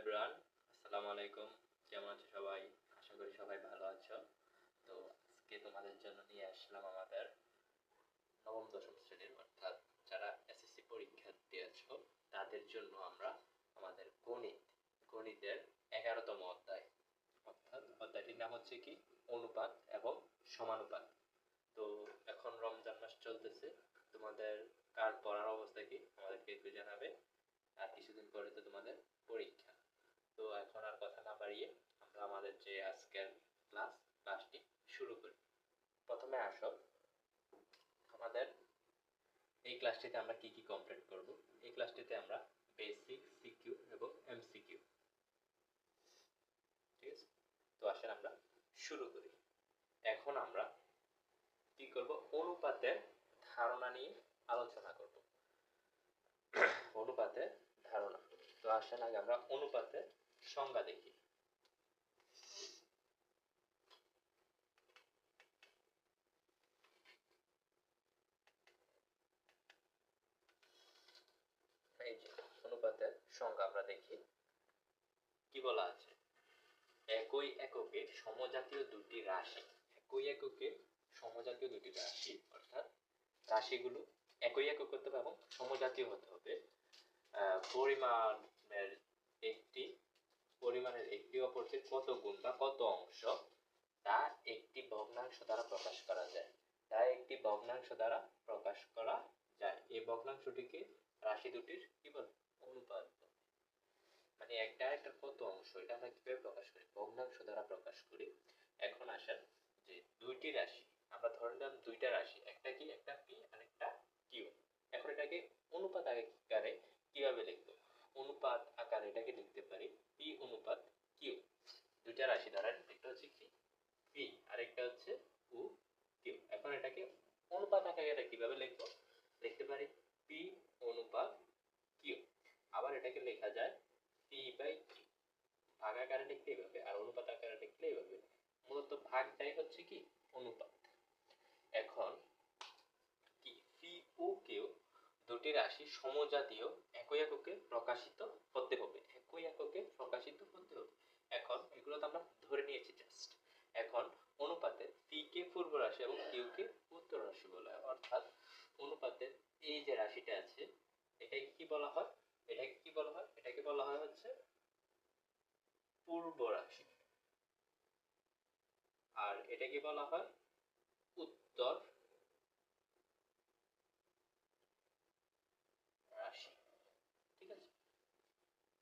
Everyone, আসসালামু আলাইকুম। কেমন আছো সবাই? আশা করি সবাই ভালো আছো। তো আজকে তোমাদের জন্য নিয়ে আসলাম আমাদের নবম দশম শ্রেণীর অর্থাৎ যারা এসএসসি পরীক্ষার্থী আছো তাদের জন্য আমরা আমাদের গণিতের 11তম অধ্যায়, অর্থাৎ অধ্যায়টির নাম হচ্ছে কি অনুপাত এবং সমানুপাত। তো এখন রমজান মাস চলতেছে, তোমাদের কার পড়ার অবস্থা কি আমাদেরকে একটু জানাবে। আর কিছুদিন পরে তো তোমাদের পরীক্ষা। তো এখন আর কথা না বাড়িয়ে আমরা আমাদের যে আজকের ক্লাসটি শুরু করি। প্রথমে আসো, আমাদের এই ক্লাসটিতে আমরা কি কি কমপ্লিট করব। এই ক্লাসটিতে আমরা বেসিক, সিকিউ এবং এমসিকিউ, ঠিক আছে? তো আসেন আমরা শুরু করি। এখন আমরা কি করব, অনুপাতের ধারণা নিয়ে আলোচনা করব। অনুপাতের ধারণা। তো আসেন আগে আমরা অনুপাতের সংজ্ঞা দেখি। এই যে অনুপাতের সংজ্ঞা আমরা দেখি, কি বলা আছে, একই এককে সমজাতীয় দুটি রাশি, একই এককে সমজাতীয় দুটি রাশি অর্থাৎ রাশিগুলো একই একক হতে হবে এবং সমজাতীয় হতে হবে। পরিমাণের একটি অপরটির কত গুণ বা কত অংশ তা একটি ভগ্নাংশ দ্বারা প্রকাশ করা যায়। এই ভগ্নাংশটিকে রাশি দুটির কি বলে, অনুপাত। মানে একটা একটা কত অংশ, এটা আমরা কিভাবে প্রকাশ করি, ভগ্নাংশ দ্বারা প্রকাশ করি। এখন আসেন যে দুইটি রাশি, আমরা ধরে নিলাম দুইটা রাশি, একটা কি, একটা পি আর একটা কিউ। এখন এটাকে অনুপাত আকারে কিভাবে লিখবো, অনুপাত আকারে এটাকে লিখতে পারি পি অনুপাত কিউ। দুইটা রাশি ধরেন, একটা হচ্ছে কি পি আর একটা হচ্ছে ও কিউ। এখন এটাকে অনুপাত আকারে কিভাবে লিখবো, লিখতে পারি পি অনুপাত কিউ। আবার এটাকে লেখা যায় পি বাই কিউ। ভাগ আকারে লিখতে এইভাবে আর অনুপাত আকারে লিখলে এইভাবে। মূলত ভাগটাই হচ্ছে কি অনুপাত। এখন কি পি ও কিউ দুটি রাশি সমজাতীয়, একই এককে প্রকাশিত হতে হবে, একই এককে প্রকাশিত হতে হবে। এখন এগুলো তো আমরা ধরে নিয়েছি জাস্ট। এখন অনুপাতে পি কে পূর্ব রাশি এবং কিউ কে উত্তর রাশি বলা হয়। অর্থাৎ অনুপাতের এই যে রাশিটা আছে এটাকে কি বলা হয়, এটাকে বলা হয় হচ্ছে পূর্ব রাশি, আর এটাকে বলা হয় উত্তর রাশি। ঠিক আছে?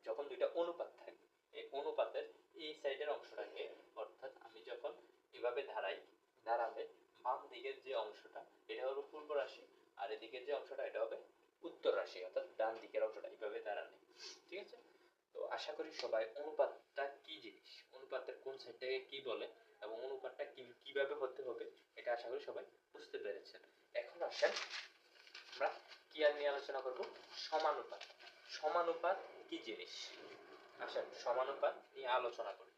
যখন দুইটা অনুপাত থাকবে, এই অনুপাতের এই সাইডের অংশটাকে, অর্থাৎ আমি যখন এভাবে দাঁড়াবে বাম দিকের যে অংশটা এটা হলো পূর্ব রাশি, আর এদিকের যে অংশটা এটা হবে উত্তর রাশি, অর্থাৎ ডান দিকের অংশটা এইভাবে দাঁড়ালে। ঠিক আছে? তো আশা করি সবাই অনুপাতটা কি জিনিস, অনুপাতের কোন সাইডটাকে কি বলে এবং অনুপাতটা কিভাবে হতে হবে এটা আশা করি সবাই বুঝতে পেরেছেন। এখন আসেন আমরা কি আর নিয়ে আলোচনা করব, সমানুপাত। সমানুপাত কি জিনিস, আসেন সমানুপাত নিয়ে আলোচনা করি।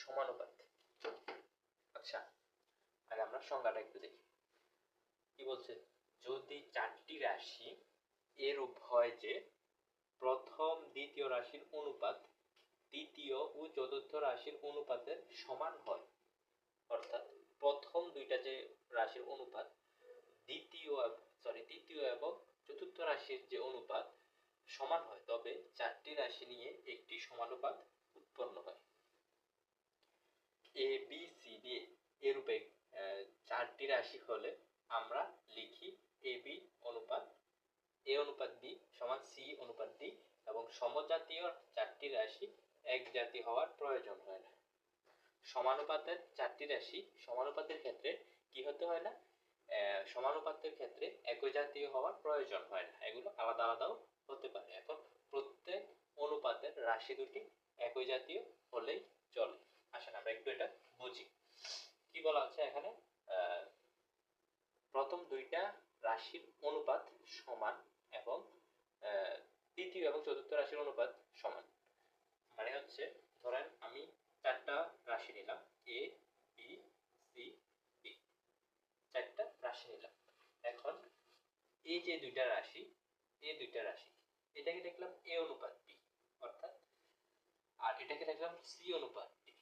সমানুপাত, আচ্ছা আগে আমরা সংজ্ঞাটা একটু দেখি। কি বলছে, যদি চারটি রাশি এর উভয় যে প্রথম দ্বিতীয় রাশির অনুপাত তৃতীয় ও চতুর্থ রাশির অনুপাতের সমান হয়, অর্থাৎ প্রথম দুইটা যে রাশির অনুপাত তৃতীয় এবং চতুর্থ রাশির যে অনুপাত সমান হয়, তবে চারটি রাশি নিয়ে একটি সমানুপাত উৎপন্ন হয়। এ বি সি ডি এরূপে চারটি রাশি হলে আমরা লিখি এ বি অনুপাত এ অনুপাত বি সমান সি অনুপাত ডি, এবং সমজাতীয় চারটি রাশি এক জাতি হওয়ার প্রয়োজন হয় না। সমানুপাতের চারটি রাশি সমানুপাতের ক্ষেত্রে কি হতে হয় না, সমানুপাতের ক্ষেত্রে একই জাতীয় হওয়ার প্রয়োজন হয় না, এগুলো আলাদা আলাদাও হতে পারে। এখন প্রত্যেক অনুপাতের রাশি দুটি একই জাতীয় হলেই চলে। আসেন আমরা একটু এটা বুঝি। কি বলা হচ্ছে এখানে, প্রথম দুইটা রাশির অনুপাত সমান এবং তৃতীয় এবং চতুর্থ রাশির অনুপাত সমান, মানে হচ্ছে ধরেন আমি 4টা রাশি নিলাম, এ বি সি ডি, 4টা রাশি নিলাম। এখন এই যে দুইটা রাশি, এই দুইটা রাশি, এটাকে দেখলাম এ অনুপাত বি, অর্থাৎ আর এটাকে দেখলাম সি অনুপাত ডি।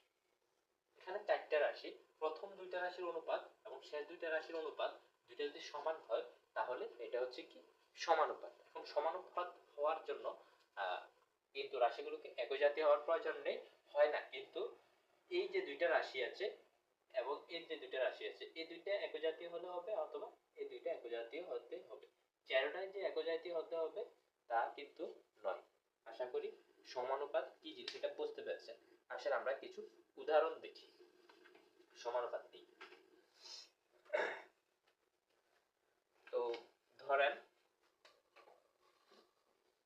এখানে 4টা রাশি, প্রথম দুইটা রাশির অনুপাত এবং শেষ দুইটা রাশির অনুপাত দুইটা যদি সমান হয় তাহলে এটা হচ্ছে কি সমানুপাত। এখন সমানুপাত হওয়ার জন্য কিন্তু রাশিগুলোকে একই জাতীয় হওয়ার প্রয়োজন নেই, হয় না, কিন্তু এই যে দুইটা রাশি আছে এবং এই যে দুইটা রাশি আছে, এই দুইটা একই জাতীয় হলে হবে অথবা এই দুইটা একই জাতীয় হতে হবে। চারটাই যে একই জাতীয় হতে হবে তা কিন্তু নয়। আশা করি সমানুপাত কি জিনিস এটা বুঝতে পেরেছেন। আসলে আমরা কিছু উদাহরণ দেখি সমানুপাত নিয়ে। তো ধরেন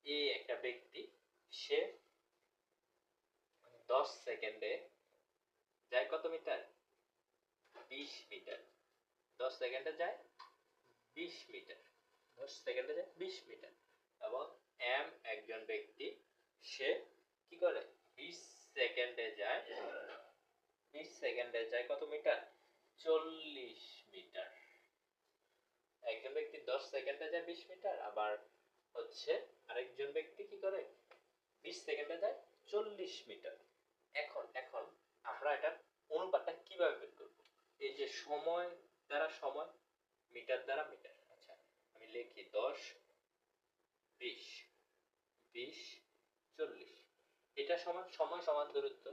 এই একটা ব্যক্তি, সে 10 সেকেন্ডে যায় কত মিটার? 20 মিটার। 10 সেকেন্ডে যায় 20 মিটার। 10 সেকেন্ডে যায় 20 মিটার। এবং এম একজন ব্যক্তি, সে কি করে 20 সেকেন্ডে যায় 20 সেকেন্ডে যায় কত মিটার? 40 মিটার। একজন ব্যক্তি 10 সেকেন্ডে যায় 20 মিটার, আবার হচ্ছে আরেকজন ব্যক্তি কি করে 20 সেকেন্ডে যায় 40 মিটার। এখন এখন আমরা এটার অনুপাতটা কিভাবে বের করব? এই যে সময় দ্বারা সময়, মিটার দ্বারা মিটার। আচ্ছা আমি লিখি 10 20 20 40, এটা সমান সময় সমান দূরত্ব।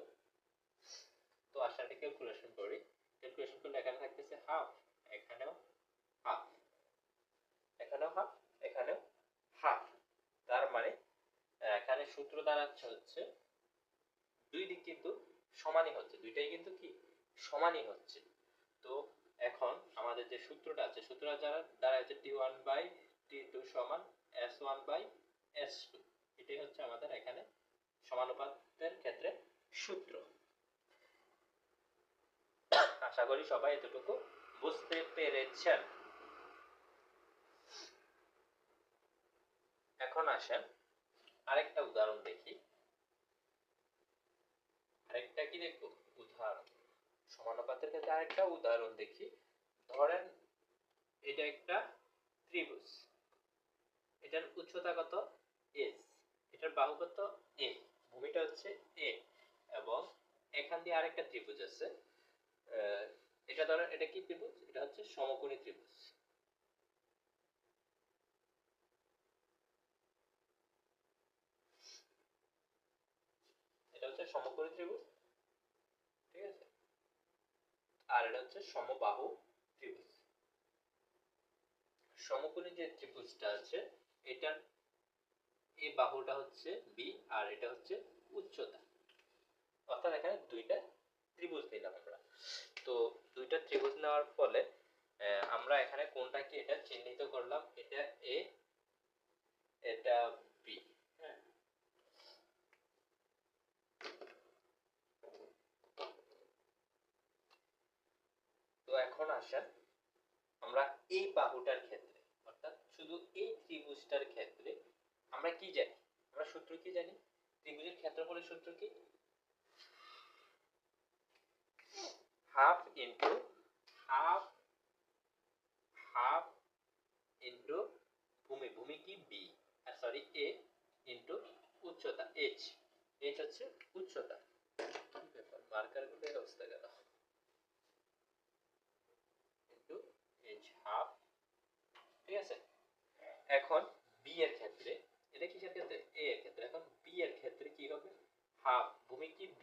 তো আশাটি ক্যালকুলেশন করি। ক্যালকুলেশন করলে এখানে থাকতেছে হাফ, এখানেও হাফ, এখানেও হাফ, এখানেও হাফ। তার মানে এখানে সূত্র দাঁড়াচ্ছে হচ্ছে দুই দিক কিন্তু সমানই হচ্ছে, দুইটাই কিন্তু কি সমানই হচ্ছে। তো এখন আমাদের যে সূত্রটা আছে, সূত্রটা দাঁড়াচ্ছে T1 বাই T2 সমান S1 বাই S2। এটাই হচ্ছে আমাদের এখানে সমানুপাতের ক্ষেত্রে সূত্র। আশা করি সবাই এতটুকু বুঝতে পেরেছেন। এখন আসেন আরেকটা উদাহরণ দেখি। আরেকটা কি দেখবো? উদাহরণ। সমানুপাতের ক্ষেত্রে আরেকটা উদাহরণ দেখি। ধরেন এটা একটা ত্রিভুজ, এটার উচ্চতা কত? S, এটার বাহু কত? A, ভূমিটা হচ্ছে A, এবং এখান দিয়ে আরেকটা ত্রিভুজ আছে। এটা ধরেন এটা কি ত্রিভুজ? এটা হচ্ছে সমকোণী ত্রিভুজ। এটা হচ্ছে সমকোণী ত্রিভুজ, ঠিক আছে? আর এটা হচ্ছে সমবাহু ত্রিভুজ। সমকোণী যে ত্রিভুজটা আছে এটার এই বাহুটা হচ্ছে B আর এটা হচ্ছে উচ্চতা। অর্থাৎ এখানে দুইটা ত্রিভুজ নিলাম আমরা। তো দুইটা ত্রিভুজ নেওয়ার ফলে আমরা এখানে কোনটা কি এটা চিহ্নিত করলাম। এটা A, এটা B। হ্যাঁ, তো এখন আসেন আমরা এই বাহুটার ক্ষেত্রে, অর্থাৎ শুধু এই ত্রিভুজটার ক্ষেত্রে আমরা কি জানি? আমরা সূত্র কি জানি? ত্রিভুজের ক্ষেত্রফলের সূত্র কি? Half into half, half into ভূমি, ভূমি কি B, আর সরি A, ইনটু উচ্চতা H। H হচ্ছে উচ্চতা। কি ব্যাপার, মার্কার গুলো এর অবস্থা কেন? ইনটু H হাফ, ঠিক আছে? এখন B এর ক্ষেত্রে, এটা কিসের ক্ষেত্রে? A এর ক্ষেত্রে। এখন B এর ক্ষেত্রে কি হবে? হাফ, ভূমি কি B,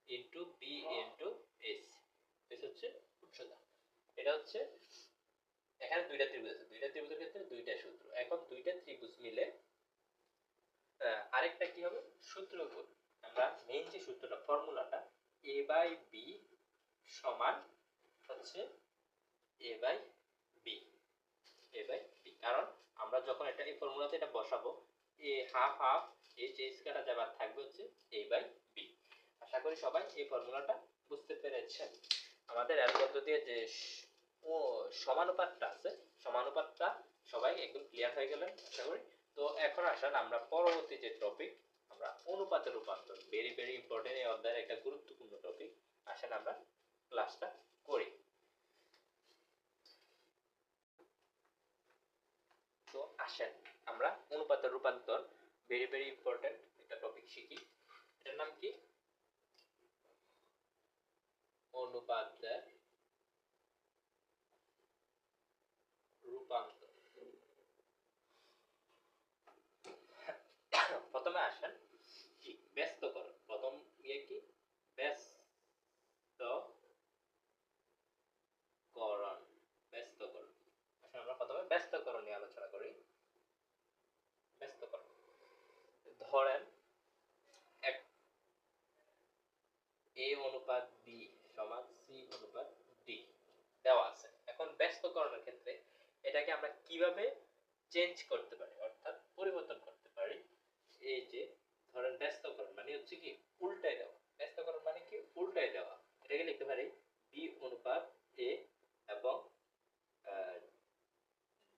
into B into H। H হচ্ছে উচ্চতা। এটা হচ্ছে এখানে দুইটা ত্রিভুজ আছে, দুইটা ত্রিভুজের ক্ষেত্রে দুইটা সূত্র। এখন দুইটা ত্রিভুজ মিলে আরেকটা কি হবে? সূত্র করব। আমরা মেইন যে সূত্রটা, ফর্মুলাটা A বাই B সমান হচ্ছে A by B, A by B। কারণ আমরা যখন এটা এই ফর্মুলাতে এটা বসাবো, A half half, H H কাটা যাবে, আর থাকবে হচ্ছে A বাই B। আশা করি সবাই এই ফর্মুলাটা বুঝতে পেরেছেন। আমাদের এর মধ্য দিয়ে যে সমানুপাতটা আছে, সমানুপাতটা সবাই একদম ক্লিয়ার হয়ে গেলেন আশা করি। তো এখন আসেন আমরা পরবর্তী যে টপিক আমরা আমরা অনুপাতের রূপান্তর, ভেরি ভেরি ইম্পর্টেন্ট, এই অধ্যায়ের একটা গুরুত্বপূর্ণ টপিক। আসেন আমরা ক্লাসটা করি। তো আসেন আমরা অনুপাতের রূপান্তর, ভেরি ভেরি ইম্পর্টেন্ট একটা টপিক শিখি। এটার নাম কি? অনুপাতের রূপান্তর। প্রথমে আসেন কি ব্যস্তকরণ, প্রথম কি ব্যস্তকরণ, ব্যস্তকরণ। আসলে আমরা প্রথমে ব্যস্তকরণ নিয়ে আলোচনা করি। ব্যস্তকরণ, ধরেন এক a অনুপাত b সমান c অনুপাত d দেওয়া আছে। এখন ব্যস্তকরণের ক্ষেত্রে এটাকে আমরা কিভাবে চেঞ্জ করতে পারি, অর্থাৎ পরিবর্তন করতে পারি। এই যে ধরেন ব্যস্তকরণ মানে হচ্ছে কি উল্টাই দেওয়া, ব্যস্তকরণ মানে কি উল্টাই দেওয়া। এটাকে লিখতে পারি b অনুপাত a এবং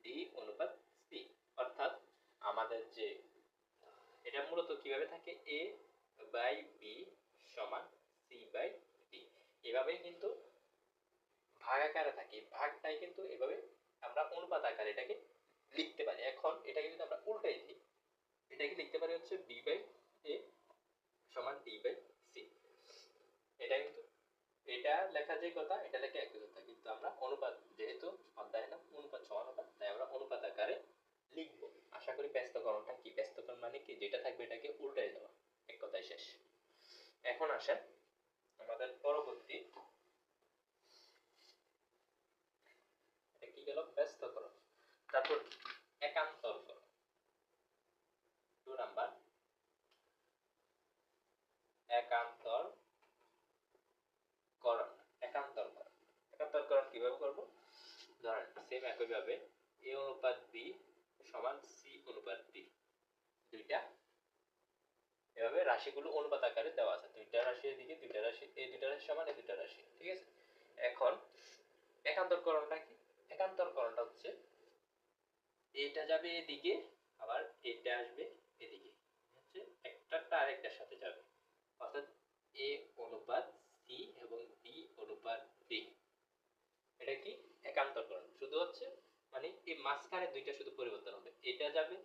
d অনুপাত c। অর্থাৎ আমাদের যে এটা মূলত কিভাবে থাকে, a বাই b সমান c বাই d, এভাবেই কিন্তু ভাগ আকারে থাকে। ভাগটাই কিন্তু এভাবে আমরা অনুপাত আকারে এটাকে লিখতে পারি। এখন এটাকে যদি আমরা উল্টাই দিই, এটাকে লিখতে পারি হচ্ছে b বাই a সমান d বাই c। এটা কিন্তু এটা লেখা যে কথা, এটা লেখা একই কথা, কিন্তু আমরা অনুপাত, যেহেতু অধ্যায় নাম অনুপাত সমানুপাত, তাই আমরা অনুপাত আকারে লিখব। আশা করি ব্যস্তকরণটা কি, ব্যস্তকরণ মানে কি যেটা থাকবে এটাকে উল্টাই দেওয়া, এক কথায় শেষ। এখন আসেন আমাদের পরবর্তী, এটা কি গেল ব্যস্তকরণ। তারপর একান্তরকরণ, 2 নাম্বার একান্তরকরণ। একান্তরকরণ, একান্তরকরণ কিভাবে করব? ধরেন সেম একই ভাবে a অনুপাত b সমান c অনুপাত d, দুইটা এভাবে রাশিগুলো অনুপাত আকারে দেওয়া আছে। দুইটা রাশি এদিকে, দুইটা রাশি, এই দুইটা রাশি সমান এই দুইটা রাশি, ঠিক আছে। এখন একান্তরকরণটা কি? একান্তরকরণটা হচ্ছে এটা যাবে এদিকে, আবার এটা আসবে এদিকে, হচ্ছে একটাটা আরেকটার সাথে যাবে। অর্থাৎ a অনুপাত c এবং b অনুপাত d, এটা কি একান্তরকরণ। শুধু হচ্ছে মানে এই মাঝখানে দুইটা শুধু পরিবর্তন হবে, এটা যাবে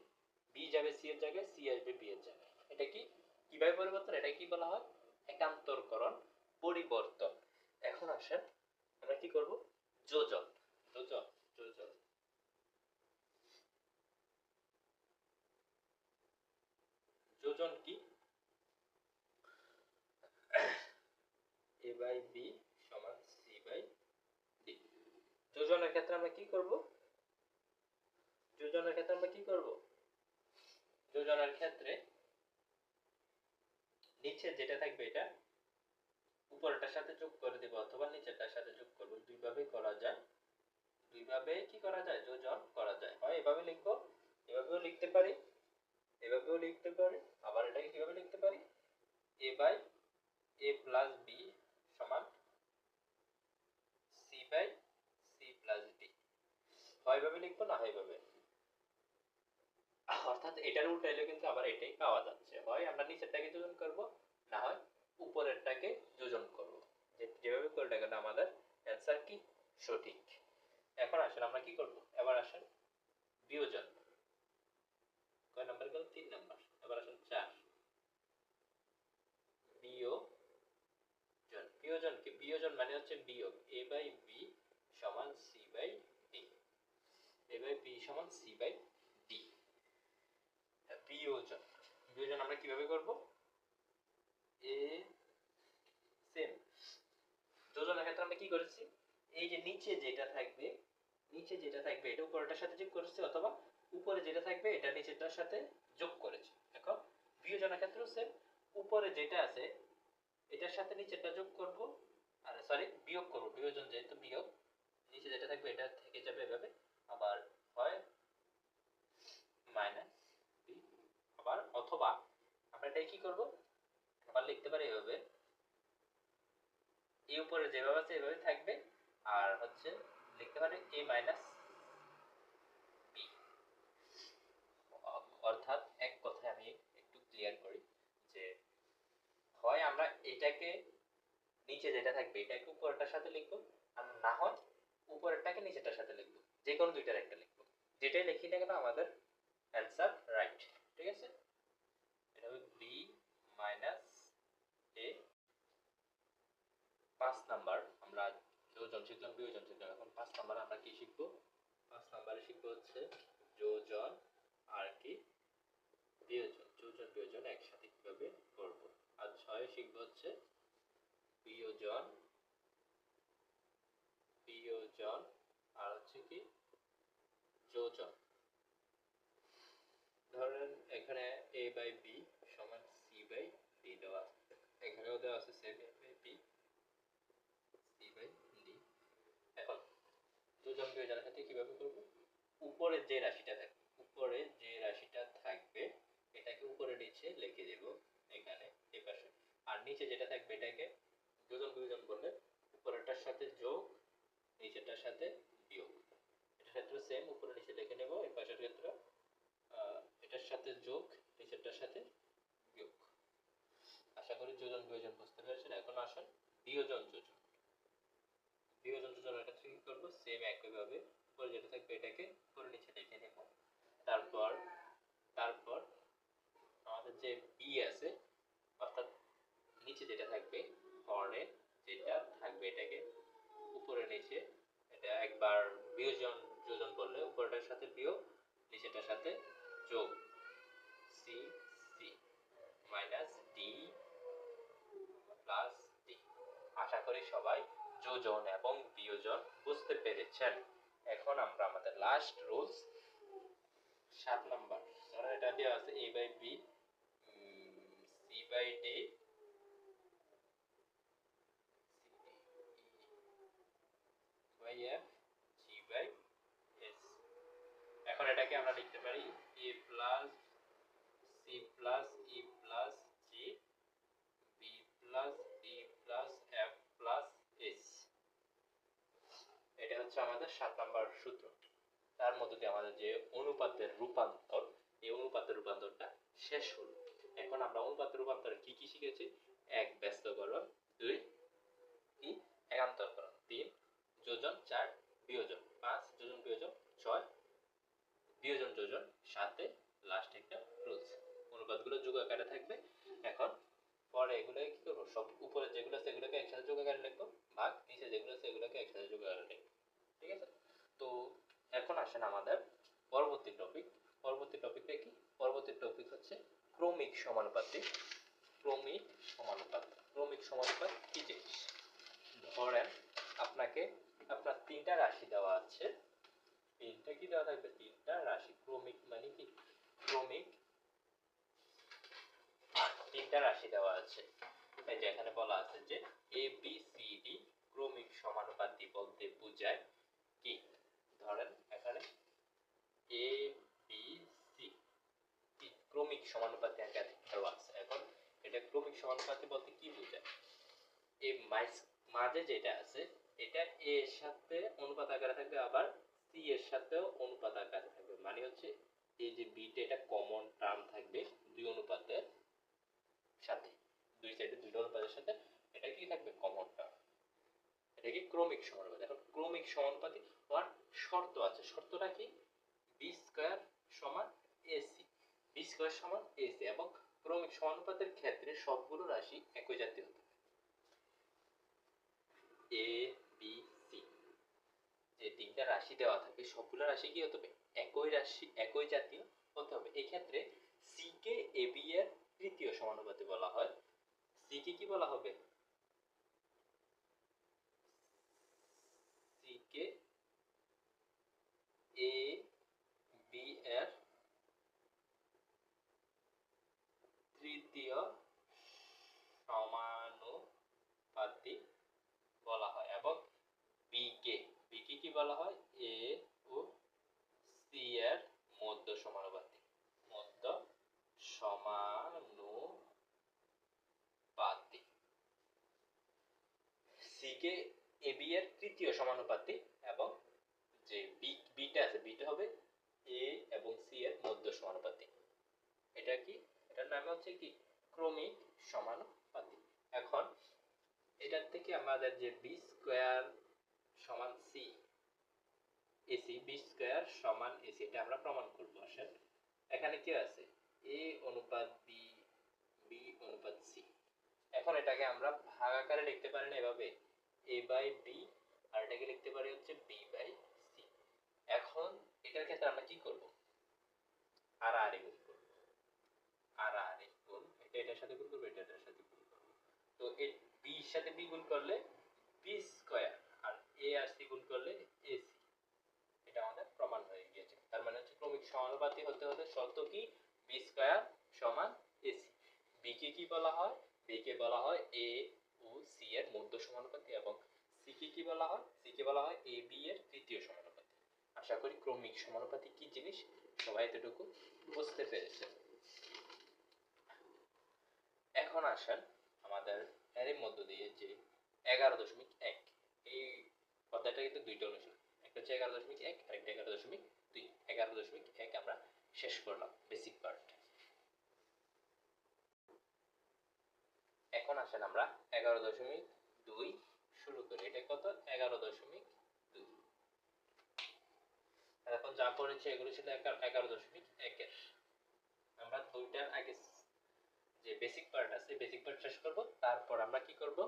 b যাবে c এর জায়গায়, c আসবে b এর জায়গায়। এটা কি কিভাবে পরিবর্তন, এটা কি বলা হয়? একান্তরকরণ পরিবর্তন। এখন আসেন আমরা কি করব? যোজন। যোজন, যোজন, যোজন কি? a বাই b সমান c বাই d। যোজনের ক্ষেত্রে আমরা কি করব? যোজনের ক্ষেত্রে আমরা কি করব? যোজনের ক্ষেত্রে নিচে যেটা থাকবে এটা উপরেরটার সাথে যোগ করে দেব, অথবা নিচেরটার সাথে যোগ করব। দুইভাবে করা যায়, দুইভাবে কি করা যায়? যোজন করা যায়। হয় এভাবে লিখব, এভাবেও লিখতে পারি, এভাবেও লিখতে পারি, আবার এটাকে কিভাবে লিখতে পারি? a by a plus b সমান c by c plus d। হয় এভাবে লিখবো, না হয় এভাবে। অর্থাৎ এটার উল্টাইলে কিন্তু আবার এটাই পাওয়া যাচ্ছে। হয় আমরা নিচেরটাকে যোজন করব, না হয় উপরেরটাকে যোজন করব। যেভাবে করলে কেন আমাদের অ্যান্সার কি সঠিক। এখন আসেন আমরা কি করব, এবার আসেন বিয়োজন। কয় নাম্বার গেল? 3 নাম্বার। এবার আসেন 4 বিয়োজন। বিয়োজন কি? বিয়োজন মানে হচ্ছে বিয়োগ, a বাই b সমান c by d, a by b সমান c বাই d। বিয়োজন, বিয়োজন আমরা কিভাবে করব? a সেম যোজনের ক্ষেত্রে আমরা কি করেছি? এই যে নিচে যেটা থাকবে, নিচে যেটা থাকবে এটা উপরেরটার সাথে যোগ করেছি, অথবা উপরে যেটা থাকবে এটা নিচেরটার সাথে যোগ করেছি। এখন বিয়োজনের ক্ষেত্রেও সেম, উপরে যেটা আছে এটার সাথে নিচেরটা যোগ করব, আর সরি বিয়োগ করব। বিয়োজন যেহেতু বিয়োগ, নিচে যেটা থাকবে এটা থেকে যাবে এভাবে, আবার হয় মাইনাস বি, আবার অথবা আমরা এটাই কি করব, আবার লিখতে পারি এভাবে, এ উপরে যেভাবে আছে এভাবে থাকবে, আর হচ্ছে লিখতে পারি a মাইনাস বি। অর্থাৎ এক কথায় আমি একটু ক্লিয়ার করি, এটাকে নিচে যেটা থাকবে এটাকে উপরেরটার সাথে লিখবো, আর না হয় উপরেরটাকে নিচেরটার সাথে লিখবো, যে কোনো দুইটার একটা লিখবো। যেটাই লিখি না কেন আমাদের অ্যান্সার রাইট। ঠিক আছে, এটা হবে বি মাইনাস এ। 5 নাম্বার আমরা যোজন শিখলাম, বিয়োজন শিখলাম, এখন 5 নাম্বার আমরা কি শিখবো? 5 নাম্বারে শিখবো হচ্ছে যোজন আর কি বিয়োজন, যোজন বিয়োজন একসাথে কিভাবে করব। আর 6 শিখবো হচ্ছে বিয়োজন, বিয়োজন আর হচ্ছে কি যোজন। ধরেন এখানে a বাই b সমান c বাই d দেওয়া আছে, এখানেও দেওয়া আছে same a by b c by d। এখন যোজন বিয়োজনের ক্ষেত্রে কিভাবে করব? উপরে যে রাশিটা থাকবে, উপরে যে রাশিটা থাকবে এটাকে উপরে নিচে লিখে দেব এখানে এই পাশে, আর নিচে যেটা থাকবে এটাকে যোজন বিয়োজন করলে উপরেরটার সাথে যোগ, নিচেরটার সাথে বিয়োগ। এটার ক্ষেত্রে সেম, উপরে নিচে লিখে নেব। এই পাশের ক্ষেত্রে এটার সাথে যোগ, নিচেরটার সাথে বিয়োগ। আশা করি যোজন বিয়োজন বুঝতে পেরেছেন। এখন আসেন বিয়োজন যোজন। বিয়োজন যোজন এটা কি করব? সেম একইভাবে উপরে যেটা থাকবে এটাকে উপরে নিচে লিখে নেব। তারপর তারপর আমাদের যে বি আছে, অর্থাৎ নিচে যেটা থাকবে হরনে যেটা থাকবে এটাকে উপরে নিচে, এটা একবার বিয়োজন যোজন করলে উপরেটার সাথে বিয়োগ, নিচেটার সাথে যোগ, C C minus D plus D. আশা করি সবাই যোজন এবং বিয়োজন বুঝতে পেরেছেন। এখন আমরা আমাদের লাস্ট রুলস 7 নাম্বার, ধরো এটা দেওয়া আছে a by b c by d by f g by s। এখন এটাকে আমরা লিখতে পারি a plus c plus e plus g b plus d plus f plus s। এটা হচ্ছে আমাদের 7 নাম্বার সূত্র। তার মধ্যে দিয়ে আমাদের যে অনুপাতের রূপান্তর, এই অনুপাতের রূপান্তরটা শেষ হলো। এখন আমরা অনুপাতের রূপান্তরে কি কি শিখেছি? 1 ব্যস্তকরণ, 2 কি একান্তরকরণ, 3 যোজন, 4 বিয়োজন, 5 যোজন বিয়োজন, 6 বিয়োজন যোজন, 7 লাস্ট একটা রুলস। অনুপাতগুলো যোগ আকারে থাকবে। এখন পরে এগুলো কি করব? সব উপরে যেগুলো আছে এগুলোকে একসাথে যোগ আকারে লিখব, ভাগ নিচে যেগুলো আছে এগুলোকে একসাথে যোগ আকারে লিখব। ঠিক আছে, তো এখন আসেন আমাদের পরবর্তী টপিক। পরবর্তী টপিকটা কি? পরবর্তী টপিক হচ্ছে ক্রমিক সমানুপাতিক। ক্রমিক সমানুপাত। ক্রমিক সমানুপাত কি জিনিস? ধরেন আপনাকে আপনার তিনটা রাশি দেওয়া আছে, তিনটা কি দেওয়া থাকবে? তিনটা রাশি। ক্রমিক মানে কি? ক্রমিক তিনটা রাশি দেওয়া আছে। এই যে এখানে বলা আছে যে a b c d ক্রমিক সমানুপাতি বলতে বোঝায় কি? ধরেন এখানে a b c কি ক্রমিক সমানুপাতি আকারে দেওয়া আছে। এখন এটা ক্রমিক সমানুপাতি বলতে কি বোঝায়? এই মাঝে যেটা আছে এটা a এর সাথে অনুপাত আকারে থাকবে, আবার c এর সাথেও অনুপাত আকারে থাকবে। মানে হচ্ছে এই যে b টা এটা কমন টার্ম থাকবে দুই অনুপাতের সাথে, দুই সাইডে দুইটা অনুপাতের সাথে এটা কি থাকবে? Common term. এটা কি ক্রমিক সমানুপাতি। এখন ক্রমিক সমানুপাতি হওয়ার শর্ত আছে। শর্তটা কি? b স্কয়ার সমান ac, b স্কয়ার সমান ac, এবং ক্রমিক সমানুপাতের ক্ষেত্রে সবগুলো রাশি একই জাতীয় হতে হবে। a b c যে তিনটা রাশি দেওয়া থাকে সবগুলো রাশি কি হতে হবে? একই রাশি, একই জাতীয় হতে হবে। এই ক্ষেত্রে c কে ab এর তৃতীয় সমানুপাতি বলা হয়। c কে কি বলা হবে? c কে a b এর তৃতীয় সমানুপাতি বলা হয়, এবং b কে কি বলা হয়? a ও c এর মধ্য সমানুপাতি। মধ্য সমানুপাতি। c কে ab এর তৃতীয় সমানুপাতি, এবং যে বিটা আছে বিটা হবে a এবং c এর মধ্য সমানুপাতি। এটা কি? এটার নাম হচ্ছে কি? ক্রমিক সমানুপাতি। এখন এটার থেকে আমাদের যে বি স্কোয়ার সমান সি, এসি বি স্কোয়ার সমান এসি, এটা আমরা প্রমাণ করবো। আসেন, এখানে কি আছে, এ অনুপাত বি, বি অনুপাত সি। এখন এটাকে আমরা ভাগ আকারে লিখতে পারি না এভাবে, এ বাই বি, আর এটাকে লিখতে পারি হচ্ছে বি বাই সি। এখন এটার ক্ষেত্রে আমরা কি করব, আর আর গুণ করব, আর আর গুণ, এটা এটার সাথে গুণ করব, এটা এটার সাথে গুণ করব। তো এই বি এর সাথে বি গুণ করলে বি স্কয়ার, আর এ আর সি গুণ করলে এসি। এটা আমাদের প্রমাণ হয়ে গিয়েছে। তার মানে হচ্ছে ক্রমিক সমানুপাতি হতে হতে শর্ত কি, বি স্কয়ার সমান এসি। বি কে কি বলা হয়, বি কে বলা হয় এ ও সি এর মধ্য সমানুপাতি, এবং সি কে কি বলা হয়, সি কে বলা হয় এ বি এর তৃতীয় সমানুপাতি। আশা করি ক্রমিক সমানুপাতি কি জিনিস সবাই এতটুকু বুঝতে পেরেছে। এখন আসেন আমাদের এর মধ্য দিয়ে যে 11.1, এই অধ্যায়টা কিন্তু দুইটা অনুশীলন, একটা হচ্ছে 11.1 আর একটা 11.2। 11.1 আমরা শেষ করলাম বেসিক পার্ট। এখন আসেন আমরা 11.2 শুরু করি। এটা কত, 11.2। এখন যা পড়েছে এগুলো ছিল 11.1 এর। আমরা দুইটার আগে যে বেসিক পার্ট আছে বেসিক পার্ট শেষ করব, তারপর আমরা কি করব,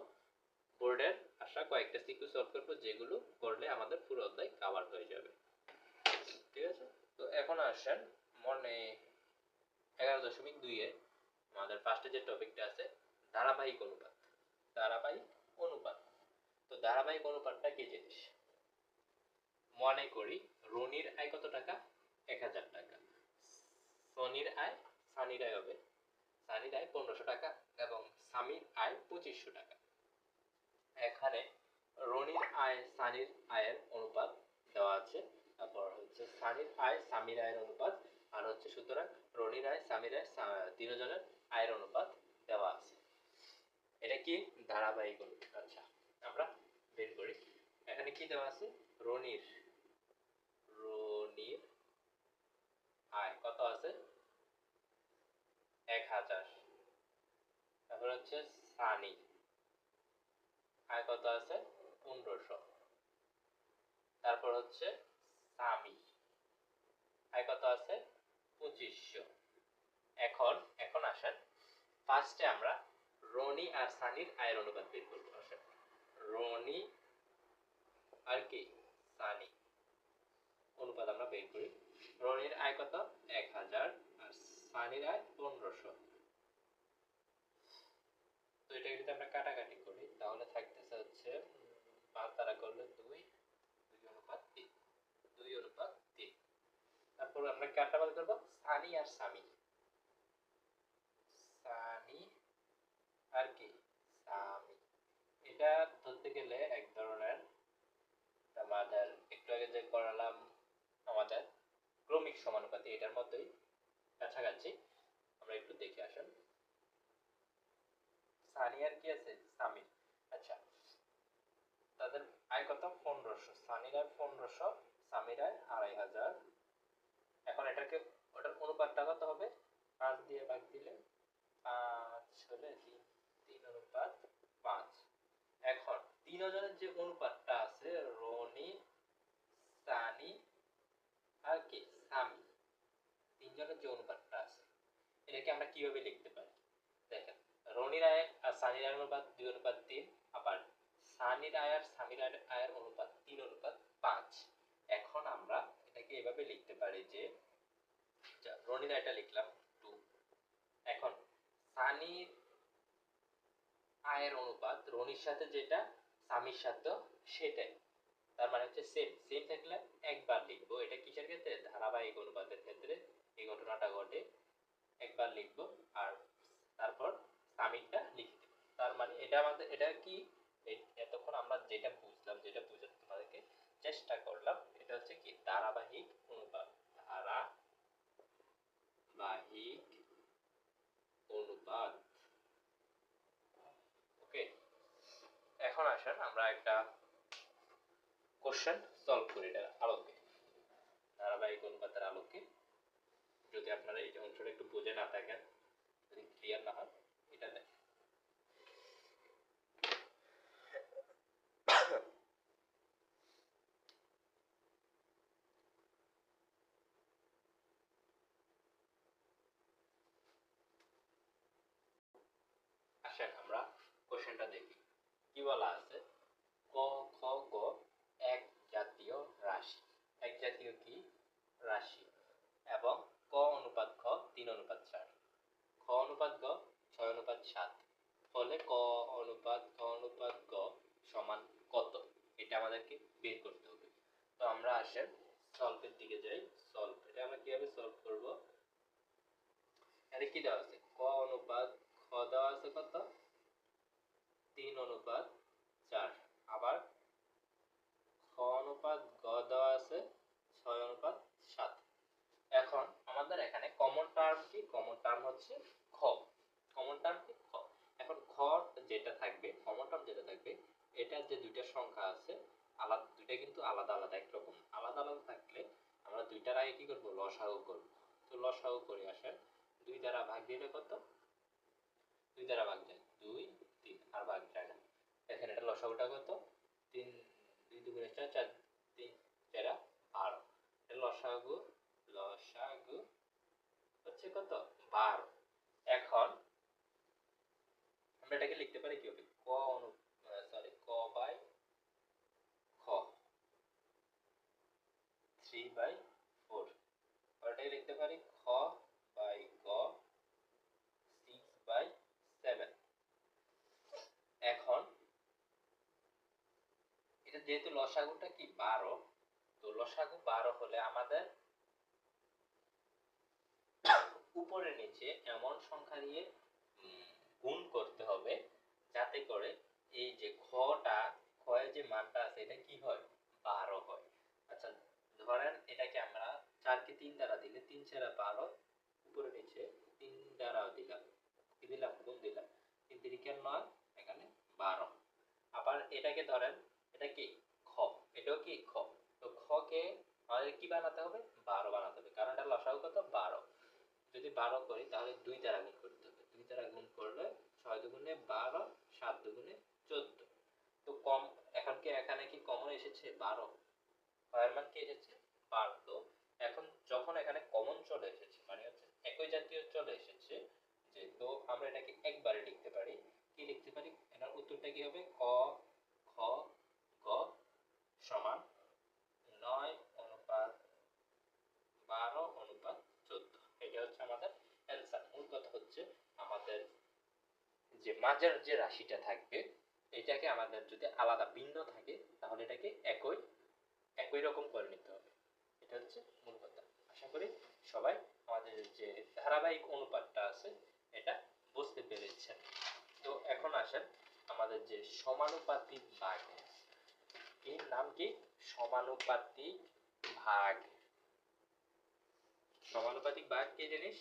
বোর্ডের আসা কয়েকটা সিকিউ সলভ করব, যেগুলো করলে আমাদের পুরো অধ্যায় কভার হয়ে যাবে। ঠিক আছে, তো এখন আসেন মনে 11.2 এ আমাদের ফার্স্টে যে টপিকটা আছে ধারাবাহিক অনুপাত। ধারাবাহিক অনুপাত, তো ধারাবাহিক অনুপাতটা কি জিনিস, মনে করি রনির আয় কত টাকা, 1000 টাকা। সনির আয়, সানির আয় হবে, সানির আয় 1500 টাকা এবং সামির আয় 2500 টাকা। এখানে রনির আয় সানির আয়ের অনুপাত দেওয়া আছে, তারপর হচ্ছে সানির আয় সামির আয়ের অনুপাত, আর হচ্ছে সুতরাং রনির আয় সামির আয় তিনজনের আয়ের অনুপাত দেওয়া আছে। এটা কি ধারাবাহিক অনুপাত। আচ্ছা, আমরা বের করি। এখানে কি দেওয়া আছে, রনির রনির আয় কত আছে, 1000। তারপর হচ্ছে সানি আয় কত আছে, 1500। তারপর হচ্ছে সামি আয় কত আছে, 2500। এখন এখন আসেন ফার্স্টে আমরা রনি আর সানির আয়ের অনুপাত বের করব। আসেন, রনি আর কি সানি অনুপাত আমরা বের করি। রনির আয় কত, 1000, আর সানির আয় 1500। তো এটা যদি আমরা কাটাকাটি করি তাহলে থাকতেছে হচ্ছে 5 দ্বারা করলে 2, 2:3, 2:3। তারপর আমরা কাটা বাদ করব সানি আর সামি, সানি আর কি সামি। এটা ধরতে গেলে এক ধরনের আমাদের একটু আগে যে করালাম আমাদের ক্রমিক সমানুপাতি, এটার মতোই কাছাকাছি। আমরা একটু দেখে আসেন, সানি আর কি আছে, সামি। আচ্ছা, তাদের আয় কত, 1500। সানির আয় 1500, সামির আয় 2500। এখন এটাকে ওটার অনুপাতটা কত হবে, 5 দিয়ে ভাগ দিলে 5 হলে 3:5। এখন তিনজনের যে অনুপাতটা আছে রনি সানি আর কি সামি, তিনজনের যে অনুপাতটা আছে এটাকে আমরা কিভাবে লিখতে পারি, দেখেন রনির আয় আর সানির আয়ের অনুপাত 2:3, আবার সানির আয় আর সামির আয়ের অনুপাত 3:5। এখন আমরা এটাকে এভাবে লিখতে পারি যে রনির আয়টা লিখলাম 2। এখন সানির আয়ের অনুপাত রনির সাথে যেটা সামির সাথে সেটাই, তার মানে হচ্ছে সেম। সেম থাকলে একবার লিখবো। এটা কিসের ক্ষেত্রে, ধারাবাহিক অনুপাতের ক্ষেত্রে এই ঘটনাটা ঘটে, একবার লিখবো আর তারপর সামিটটা লিখে দেব। তার মানে এটা আমাদের, এটা কি এতক্ষণ আমরা যেটা বুঝলাম, যেটা বুঝাতে তোমাদেরকে চেষ্টা করলাম, এটা হচ্ছে কি ধারাবাহিক অনুপাত। ধারাবাহিক অনুপাত। ওকে, এখন আসেন আমরা একটা কোশ্চেন সলভ করি এটার আলোকে, ধারাবাহিক অনুপাতের আলোকে। যদি আপনারা এই অংশটা একটু বুঝে না থাকেন, যদি ক্লিয়ার না হয়, এটা দেখেন। আসেন আমরা কোশ্চেনটা দেখি। কি বলা আছে? ক, খ, গ এক জাতীয় রাশি। এক জাতীয় কি রাশি? এবং ক অনুপাত খ 3:4, খ অনুপাত গ 6:7, ফলে ক অনুপাত খ অনুপাত গ সমান কত? এটা আমাদেরকে বের করতে হবে। তো আমরা আসেন সলভের দিকে যাই। সলভ, এটা আমরা কিভাবে সলভ করব? এখানে কি দেওয়া আছে? ক অনুপাত খ দেওয়া আছে কত? 3:4। আবার খ অনুপাত গ দেওয়া আছে 6:7। এখন আমাদের এখানে কমন টার্ম কি? কমন টার্ম হচ্ছে খ। কমন টার্ম কি? খ। এখন খ যেটা থাকবে, কমন টার্ম যেটা থাকবে, এটা যে দুইটা সংখ্যা আছে আলাদা, দুইটা কিন্তু আলাদা আলাদা, একরকম আলাদা আলাদা থাকলে আমরা দুইটার আগে কি করব? লসাগু করব। তো লসাগু করে আসেন, 2 দ্বারা ভাগ দিলে কত? 2 দ্বারা ভাগ যায় 2, 3 আর ভাগ যায় না। এখানে এটা লসাগুটা কত? 3, 2 দুগুণে 4, 4 3 4 12। এটা লসাগু, লসাগু হচ্ছে কত? 12। এখন আমরা এটাকে লিখতে পারি কিভাবে? ক অনু সরি ক বাই খ 3/4, আর এটাকে লিখতে পারি খ বাই গ 6/7। এখন এটা যেহেতু লসাগুটা কি 12, তো লসাগু 12 হলে আমাদের উপরে নিচে এমন সংখ্যা দিয়ে গুণ করতে হবে যাতে করে এই যে খটা, খয়ের যে মানটা আছে এটা কি হয়? 12 হয়। আচ্ছা, ধরেন এটাকে আমরা 4 কে 3 দ্বারা দিলে 3 4 12, উপরে নিচে 3 দ্বারাও দিলাম, কি দিলাম? গুণ দিলাম, 3 3 9, এখানে 12। আবার এটাকে ধরেন, এটা কি খ, এটাও কি খ। তো খ কে আমাদের কি বানাতে হবে? 12 বানাতে হবে, কারণ এটা লসাগু কত? 12। যদি 12 করি তাহলে 2 দ্বারা গুণ করতে হবে। 2 দ্বারা গুণ করলে 6 দুগুণে 12, 7 দুগুণে 14। তো কম, এখন কি এখানে কি কমন এসেছে? 12। এর মান কি এসেছে? 12। তো এখন যখন এখানে কমন চলে এসেছে, মানে হচ্ছে একই জাতীয় চলে এসেছে, যে তো আমরা এটাকে একবারে লিখতে পারি। কি লিখতে পারি? এটার উত্তরটা কি হবে? ক, খ, গ সমান 9:12:14। এটা হচ্ছে আমাদের অ্যান্সার। মূল কথা হচ্ছে আমাদের যে মাঝের যে রাশিটা থাকবে, এটাকে আমাদের যদি আলাদা ভিন্ন থাকে তাহলে এটাকে একই একই রকম করে নিতে হবে। এটা হচ্ছে মূল কথা। আশা করি সবাই আমাদের যে ধারাবাহিক অনুপাতটা আছে এটা বুঝতে পেরেছেন। তো এখন আসেন আমাদের যে সমানুপাতিক ভাগ, এর নাম কি? সমানুপাতিক ভাগ। সমানুপাতিক ভাগ কি জিনিস?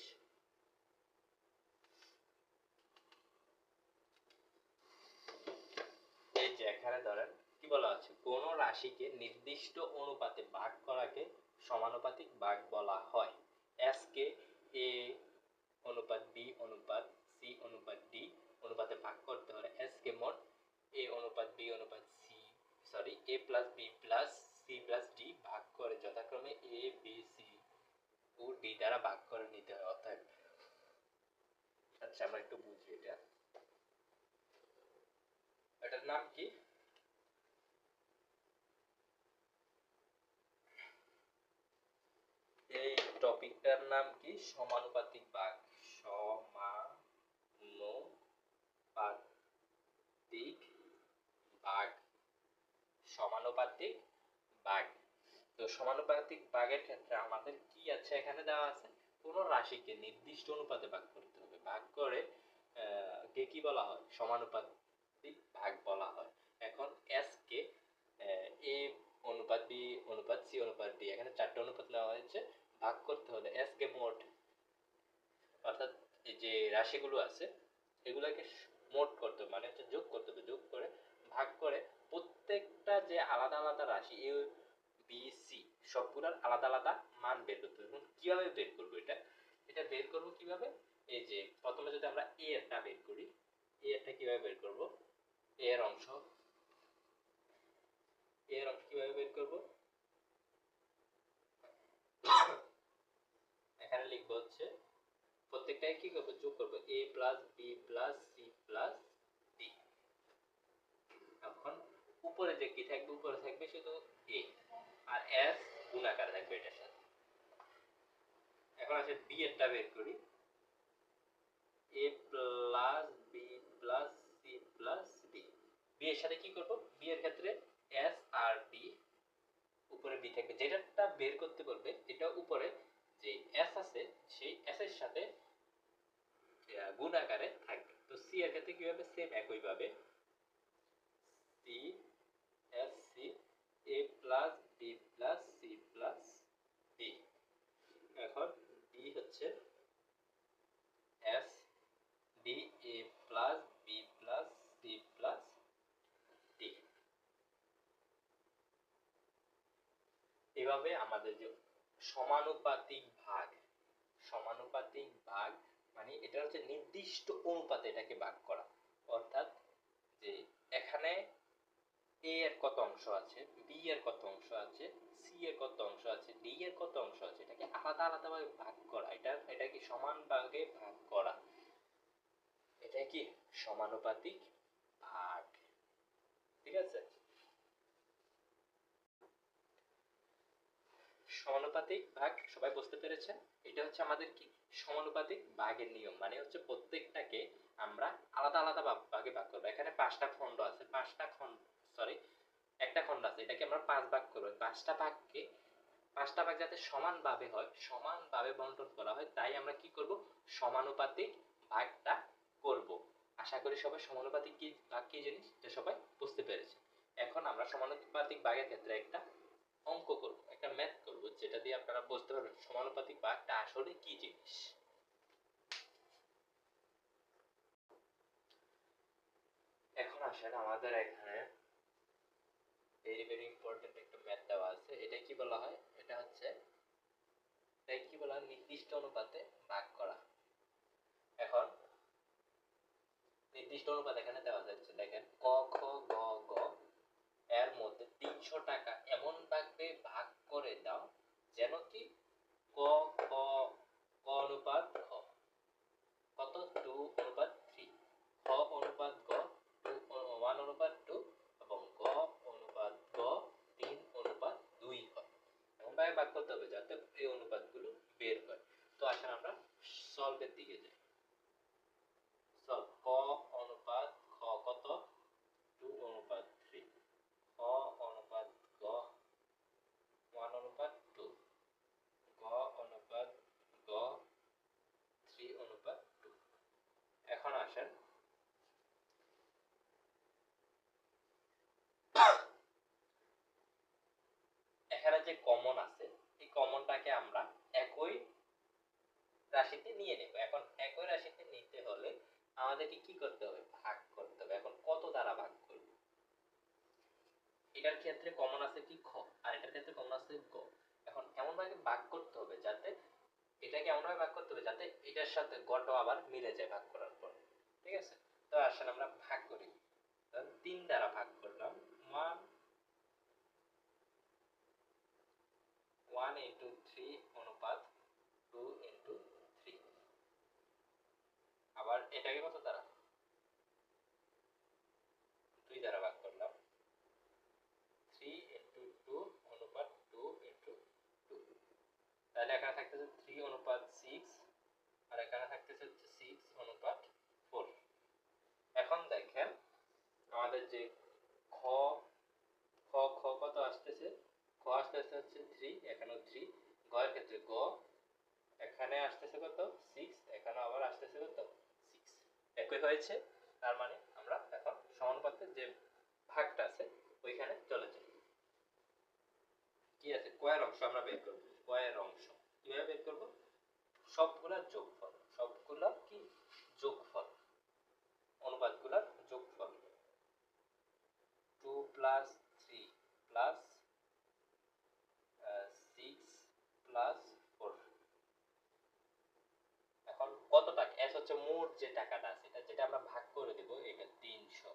এই যে এখানে ধরেন কি বলা আছে? কোন রাশিকে নির্দিষ্ট অনুপাতে ভাগ করাকে সমানুপাতিক ভাগ বলা হয়। এস কে এ অনুপাত বি অনুপাত সি অনুপাত ডি অনুপাতে ভাগ করতে হলে এস কে মোট এ অনুপাত বি অনুপাত C, sorry A plus B plus C plus D ভাগ করে যথাক্রমে এ বি সি ও ডি দ্বারা ভাগ করে নিতে হয়। অর্থাৎ, আচ্ছা আমরা একটু বুঝি এটা। এটার নাম কি? এই টপিকটার নাম কি? সমানুপাতিক ভাগ। সমানুপাতিক ভাগ। সমানুপাতিক ভাগ। তো সমানুপাতিক ভাগের ক্ষেত্রে আমাদের কি আছে? এখানে দেওয়া আছে কোন রাশিকে নির্দিষ্ট অনুপাতে ভাগ করতে হবে। ভাগ করে কে কি বলা হয়? সমানুপাতিক ভাগ বলা হয়। এখন এস কে এ অনুপাত বি অনুপাত সি অনুপাত ডি, এখানে 4টা অনুপাত নেওয়া হয়েছে। ভাগ করতে হলে এস কে মোট, অর্থাৎ এই যে রাশিগুলো আছে এগুলাকে মোট করতে হবে, মানে হচ্ছে যোগ করতে হবে। যোগ করে ভাগ করে প্রত্যেকটা যে আলাদা আলাদা রাশি এ বি সি সবগুলোর আলাদা আলাদা মান বের করতে হবে। কিভাবে বের করবো এটা? এটা বের করবো কিভাবে? এই যে প্রথমে যদি আমরা এ এরটা বের করি, এ এরটা কিভাবে বের করব? এ এর অংশ, এ এর অংশ কিভাবে বের করব? এখানে লিখবো হচ্ছে প্রত্যেকটাকে কি করবো? যোগ করবো। a plus B plus C plus উপরে যে কি থাকবে, উপরে থাকবে শুধু এ, আর এস গুণাকার থাকবে এটার সাথে। এখন আসে বি এরটা বের করি, A plus B plus C plus D. B এর সাথে কি করব, বি এর ক্ষেত্রে এস আর ডি, উপরে বি থাকবে, যেটা বের করতে বলবে এটা উপরে যে এস আছে সেই এস এর সাথে গুণ আকারে থাকবে। তো সি এর ক্ষেত্রে কি হবে, সেম একই ভাবে C S C A plus B plus C plus D. এখন ডি হচ্ছে S D A plus B plus C plus D. এভাবে আমাদের যে সমানুপাতিক ভাগ, সমানুপাতিক ভাগ মানে এটা হচ্ছে নির্দিষ্ট অনুপাতে এটাকে ভাগ করা, অর্থাৎ যে এখানে এ এর কত অংশ আছে, বি এর কত অংশ আছে, সি এর কত অংশ আছে, ডি এর কত অংশ আছে, এটাকে আলাদা আলাদা ভাবে ভাগ করা, এটা কি সমান ভাগে ভাগ করা, এটা কি সমানুপাতিক ভাগ। ঠিক আছে, সমানুপাতিক ভাগ সবাই বুঝতে পেরেছেন। এটা হচ্ছে আমাদের কি সমানুপাতিক ভাগের নিয়ম, মানে হচ্ছে প্রত্যেকটাকে আমরা আলাদা আলাদা ভাগে ভাগ করবো। এখানে পাঁচটা খণ্ড আছে, একটা খণ্ড আছে, এটাকে আমরা 5 ভাগ করব। পাঁচটা ভাগ যাতে সমানভাবে হয়, সমানভাবে বন্টন করা হয়, তাই আমরা কি করব, সমানুপাতিক ভাগটা করব। আশা করি সবাই সমানুপাতিক কি ভাগ কি জিনিস এটা সবাই বুঝতে পেরেছে। এখন আমরা সমানুপাতিক ভাগের ক্ষেত্রে একটা অঙ্ক করব, একটা ম্যাথ করব, যেটা দিয়ে আপনারা বুঝতে পারবেন সমানুপাতিক ভাগটা আসলে কি জিনিস। এখন আসেন আমাদের এখানে ভেরি ভেরি ইম্পর্টেন্ট একটা ম্যাথ দেওয়া আছে, এটা কি বলা হয়, এটা হচ্ছে কি বলা হয়, নির্দিষ্ট অনুপাতে ভাগ করা। এখন নির্দিষ্ট অনুপাত এখানে দেওয়া যাচ্ছে, দেখেন ক খ গ গ এর মধ্যে 300 টাকা এমন ভাবে ভাগ করে দাও যেন কি ক খ ক অনুপাত খ কত 2 অনুপাত 3, খ অনুপাত গ 1 অনুপাত 2 এবং গ অনুপাত গ 3 অনুপাত 2 হয়। এমন ভাবে ভাগ করতে হবে যাতে এই অনুপাতগুলো বের হয়। তো আসলে আমরা সলভের দিকে যাই। সলভ, ক অনুপাত খ কত 2 অনুপাত 3, খ অনুপাত গ 1 অনুপাত 2, গ অনুপাত গ 3 অনুপাত 2। এখন আসেন এখানে যে কমন আছে এই কমনটাকে আমরা একই রাশিতে নিয়ে নেব। এখন একই রাশিতে নিতে হলে আমাদেরকে কি করতে হবে, ভাগ করতে হবে। এখন কত দ্বারা ভাগ করব, এটার ক্ষেত্রে কমন আছে কি খ, আর এটার ক্ষেত্রে কমন আছে গ। এখন এমন ভাবে ভাগ করতে হবে যাতে এটাকে এমন ভাবে ভাগ করতে হবে যাতে এটার সাথে গটাও আবার মিলে যায় ভাগ করার পর। ঠিক আছে, তো আসলে আমরা ভাগ করি, 3 দ্বারা ভাগ করলাম, 1 into 3 অনুপাত 2 into 3। আবার এটাকে কত দ্বারা, 2 দ্বারা ভাগ করলাম, 3 into 2 অনুপাত 2 into 2। তাহলে এখানে থাকতেছে 3 অনুপাত 6 আর এখানে থাকতেছে 6 অনুপাত 4। এখন দেখেন আমাদের যে খ খ খ কত আসতেছে, খ আসতেছে হচ্ছে 3, এখানেও 3, গ এর ক্ষেত্রে গ এখানে আসতেছে কত 6, এখানে আবার আসতেছে কত 6, একই হয়েছে। তার মানে আমরা এখন সমানুপাতের যে ভাগটা আছে ওইখানে চলে যাই। কি আছে, কয়ের অংশ আমরা বের করব, কয়ের অংশ কিভাবে বের করব, সবগুলোর যোগফল, সবগুলোর কি যোগফল, অনুপাতগুলোর যোগফল, 2 প্লাস 3 প্লাস 6 প্লাস 4। এখন কত টাকা, এস হচ্ছে মোট যে টাকাটা আছে এটা, যেটা আমরা ভাগ করে দেব, এটা 300,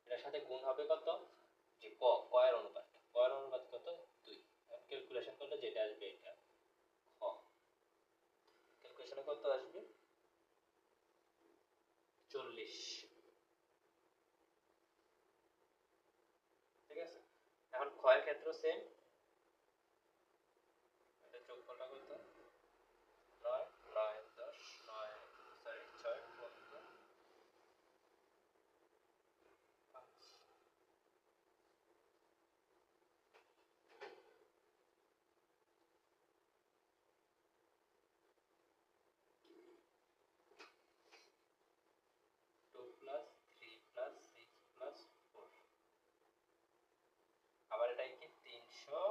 এটার সাথে গুণ হবে কত, যে কয়ের অনুপাত, কয়ের অনুপাত কত 2। ক্যালকুলেশন করলে যেটা আসবে এটা খ, ক্যালকুলেশনে কত আসবে 40। ক্ষয়ের ক্ষেত্র সেম, এটা যোগফলটা কত 9 9 10 9 সরি 6 15 5 2 প্লাস 3 প্লাস 6 প্লাস 4 আবার এটা কি 300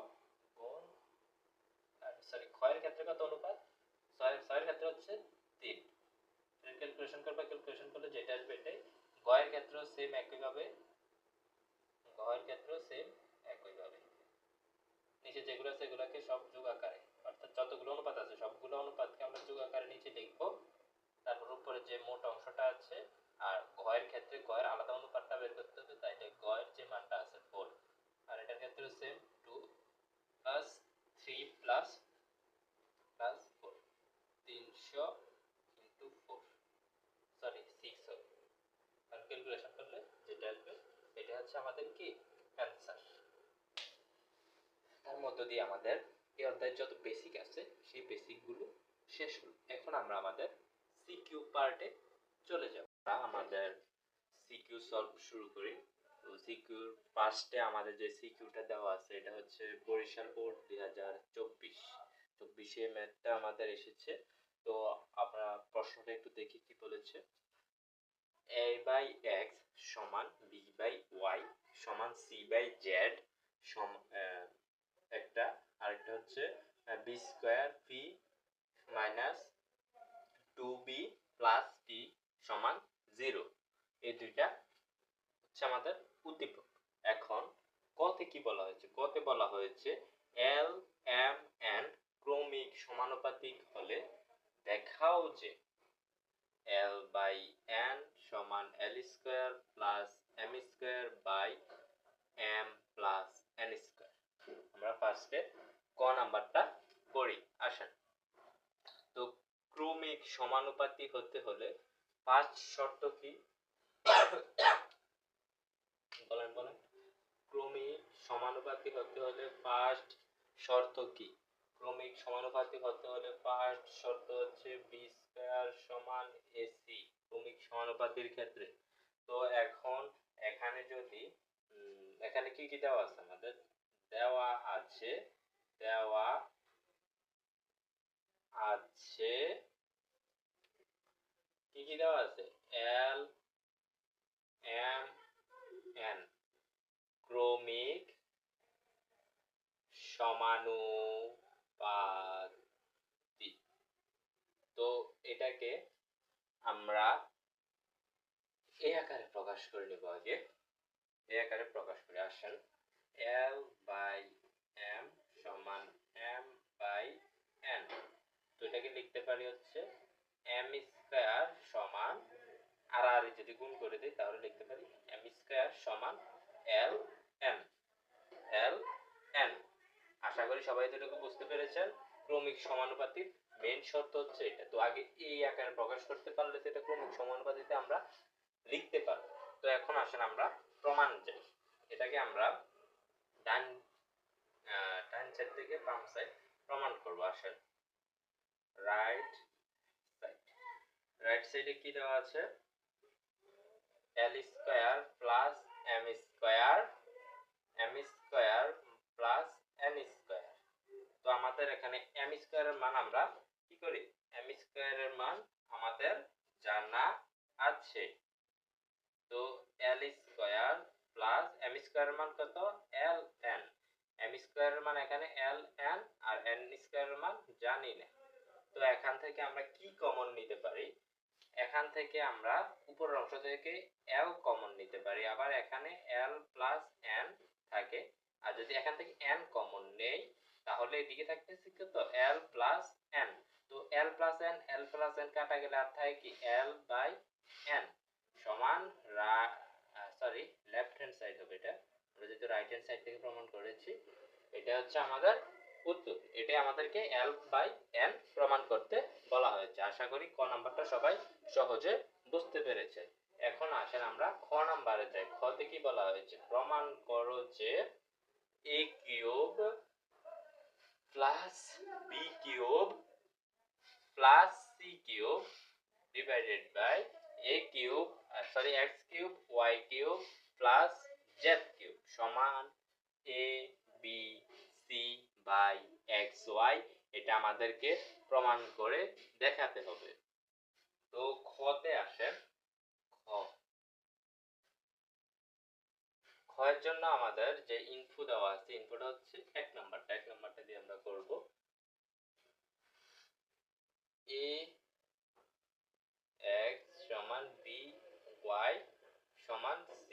গুণ সরি ক্ষয়ের ক্ষেত্রে কত অনুপাত 6 এর ক্ষেত্রে হচ্ছে 3 এর ক্যালকুলেশন করবে ক্যালকুলেশন করলে যেটা আসবে এটাই গয়ের ক্ষেত্রে সেম একইভাবে গয়ের ক্ষেত্রে সেম একইভাবে নিচে যেগুলো আছে এগুলোকে সব যোগ আকারে অর্থাৎ যতগুলো অনুপাত আছে সবগুলো অনুপাতকে আমরা যোগ আকারে নিচে লিখবো তারপর উপরে যে মোট অংশটা আছে আর গয়ের ক্ষেত্রে গয়ের আলাদা অনুপাতটা বের করতে হবে তাইলে গয়ের যে মানটা আছে 4 আর এটার ক্ষেত্রে same 2 plus 3 plus plus 4 300 into 4 sorry 6 হবে আর ক্যালকুলেশন করলে যেটা আসবে এটা হচ্ছে আমাদের কি অ্যানসার তার মধ্য দিয়ে আমাদের এই অধ্যায়ের যত বেসিক আছে সেই বেসিকগুলো শেষ হলো এখন আমরা আমাদের সিকিউ পার্টে চলে যাব আমাদের সিকিউ সলভ শুরু করি তো সিকিউর ফার্স্টে আমাদের যে সিকিউটা দেওয়া আছে এটা হচ্ছে বরিশাল বোর্ড 2024 ম্যাথটা আমাদের এসেছে তো আমরা প্রশ্নটা একটু দেখি কি বলেছে a বাই x সমান b বাই y সমান c বাই z একটা আরেকটা হচ্ছে b square p minus 2b plus t সমান 0 এই দুইটা হচ্ছে আমাদের উদ্দীপক এখন কতে কি বলা হয়েছে কতে বলা হয়েছে l m n ক্রমিক সমানুপাতিক হলে দেখাও যে l বাই n সমান l square plus m square by m plus n square আমরা ফার্স্টে ক নাম্বারটা করি আসেন তো ক্রমিক সমানুপাতিক হতে হলে ফার্স্ট শর্ত কি বলেন বলেন ক্রমিক সমানুপাতিক হতে হলে ফার্স্ট শর্ত কি ক্রমিক সমানুপাতিক হতে হলে ফার্স্ট শর্ত হচ্ছে বি স্কয়ার সমান এসি ক্রমিক সমানুপাতির ক্ষেত্রে তো এখন এখানে যদি এখানে কি কি দেওয়া আছে আমাদের দেওয়া আছে দেওয়া আছে কি কি দেওয়া আছে এল এম এন ক্রমিক সমানুপাতিক তো এটাকে আমরা এই আকারে প্রকাশ করে নেব আগে এই আকারে প্রকাশ করে আসেন L বাই M সমান M বাই N তো এটাকে লিখতে পারি হচ্ছে M স্কয়ার সমান আর আর যদি গুণ করে দেই তাহলে লিখতে পারি M স্কয়ার সমান L N L N আশা করি সবাই এতটুকু বুঝতে পেরেছেন ক্রমিক সমানুপাতিক মেইন শর্ত হচ্ছে এটা তো আগে এই আকারে প্রকাশ করতে পারলে তো এটা ক্রমিক সমানুপাতিতে আমরা লিখতে পারবো তো এখন আসেন আমরা প্রমাণ যাই এটাকে আমরা ডান সাইড থেকে বাম সাইড প্রমাণ করব আসেন রাইট সাইডে কি দেওয়া আছে l square plus m square plus n square তো আমাদের এখানে m স্কয়ারের মান আমরা কি করি m স্কয়ারের মান আমাদের জানা আছে তো l স্কয়ার প্লাস m স্কয়ারের মান কত l n m স্কয়ারের মান এখানে l n আর n স্কয়ারের মান জানি না তো এখান থেকে আমরা কি কমন নিতে পারি এখান থেকে আমরা উপরের অংশ থেকে l কমন নিতে পারি আবার এখানে l প্লাস n থাকে আর যদি এখান থেকে n কমন নেই তাহলে এদিকে থাকতেছে কত l প্লাস n তো l প্লাস n কাটা গেলে আর থাকে কি l বাই n সমান সরি লেফট হ্যান্ড সাইড হবে এটা আমরা যেহেতু রাইট হ্যান্ড সাইড থেকে প্রমাণ করেছি এটা হচ্ছে আমাদের উত্তর এটাই আমাদেরকে l বাই n প্রমাণ করতে বলা হয়েছে আশা করি ক নাম্বারটা সবাই সহজে বুঝতে পেরেছে এখন আসেন আমরা খ নাম্বারে যাই খতে কি বলা হয়েছে প্রমাণ করো যে a cube plus b cube plus c cube divided by a cube x cube y cube plus z cube সমান a b c by xy। এটা আমাদেরকে প্রমাণ করে দেখাতে হবে। তো খতে আসেন, এর জন্য আমাদের যে ইনফু দেওয়া আছে, ইনফুটা হচ্ছে এক নাম্বারটা দিয়ে আমরা করব a x সমান b y সমান c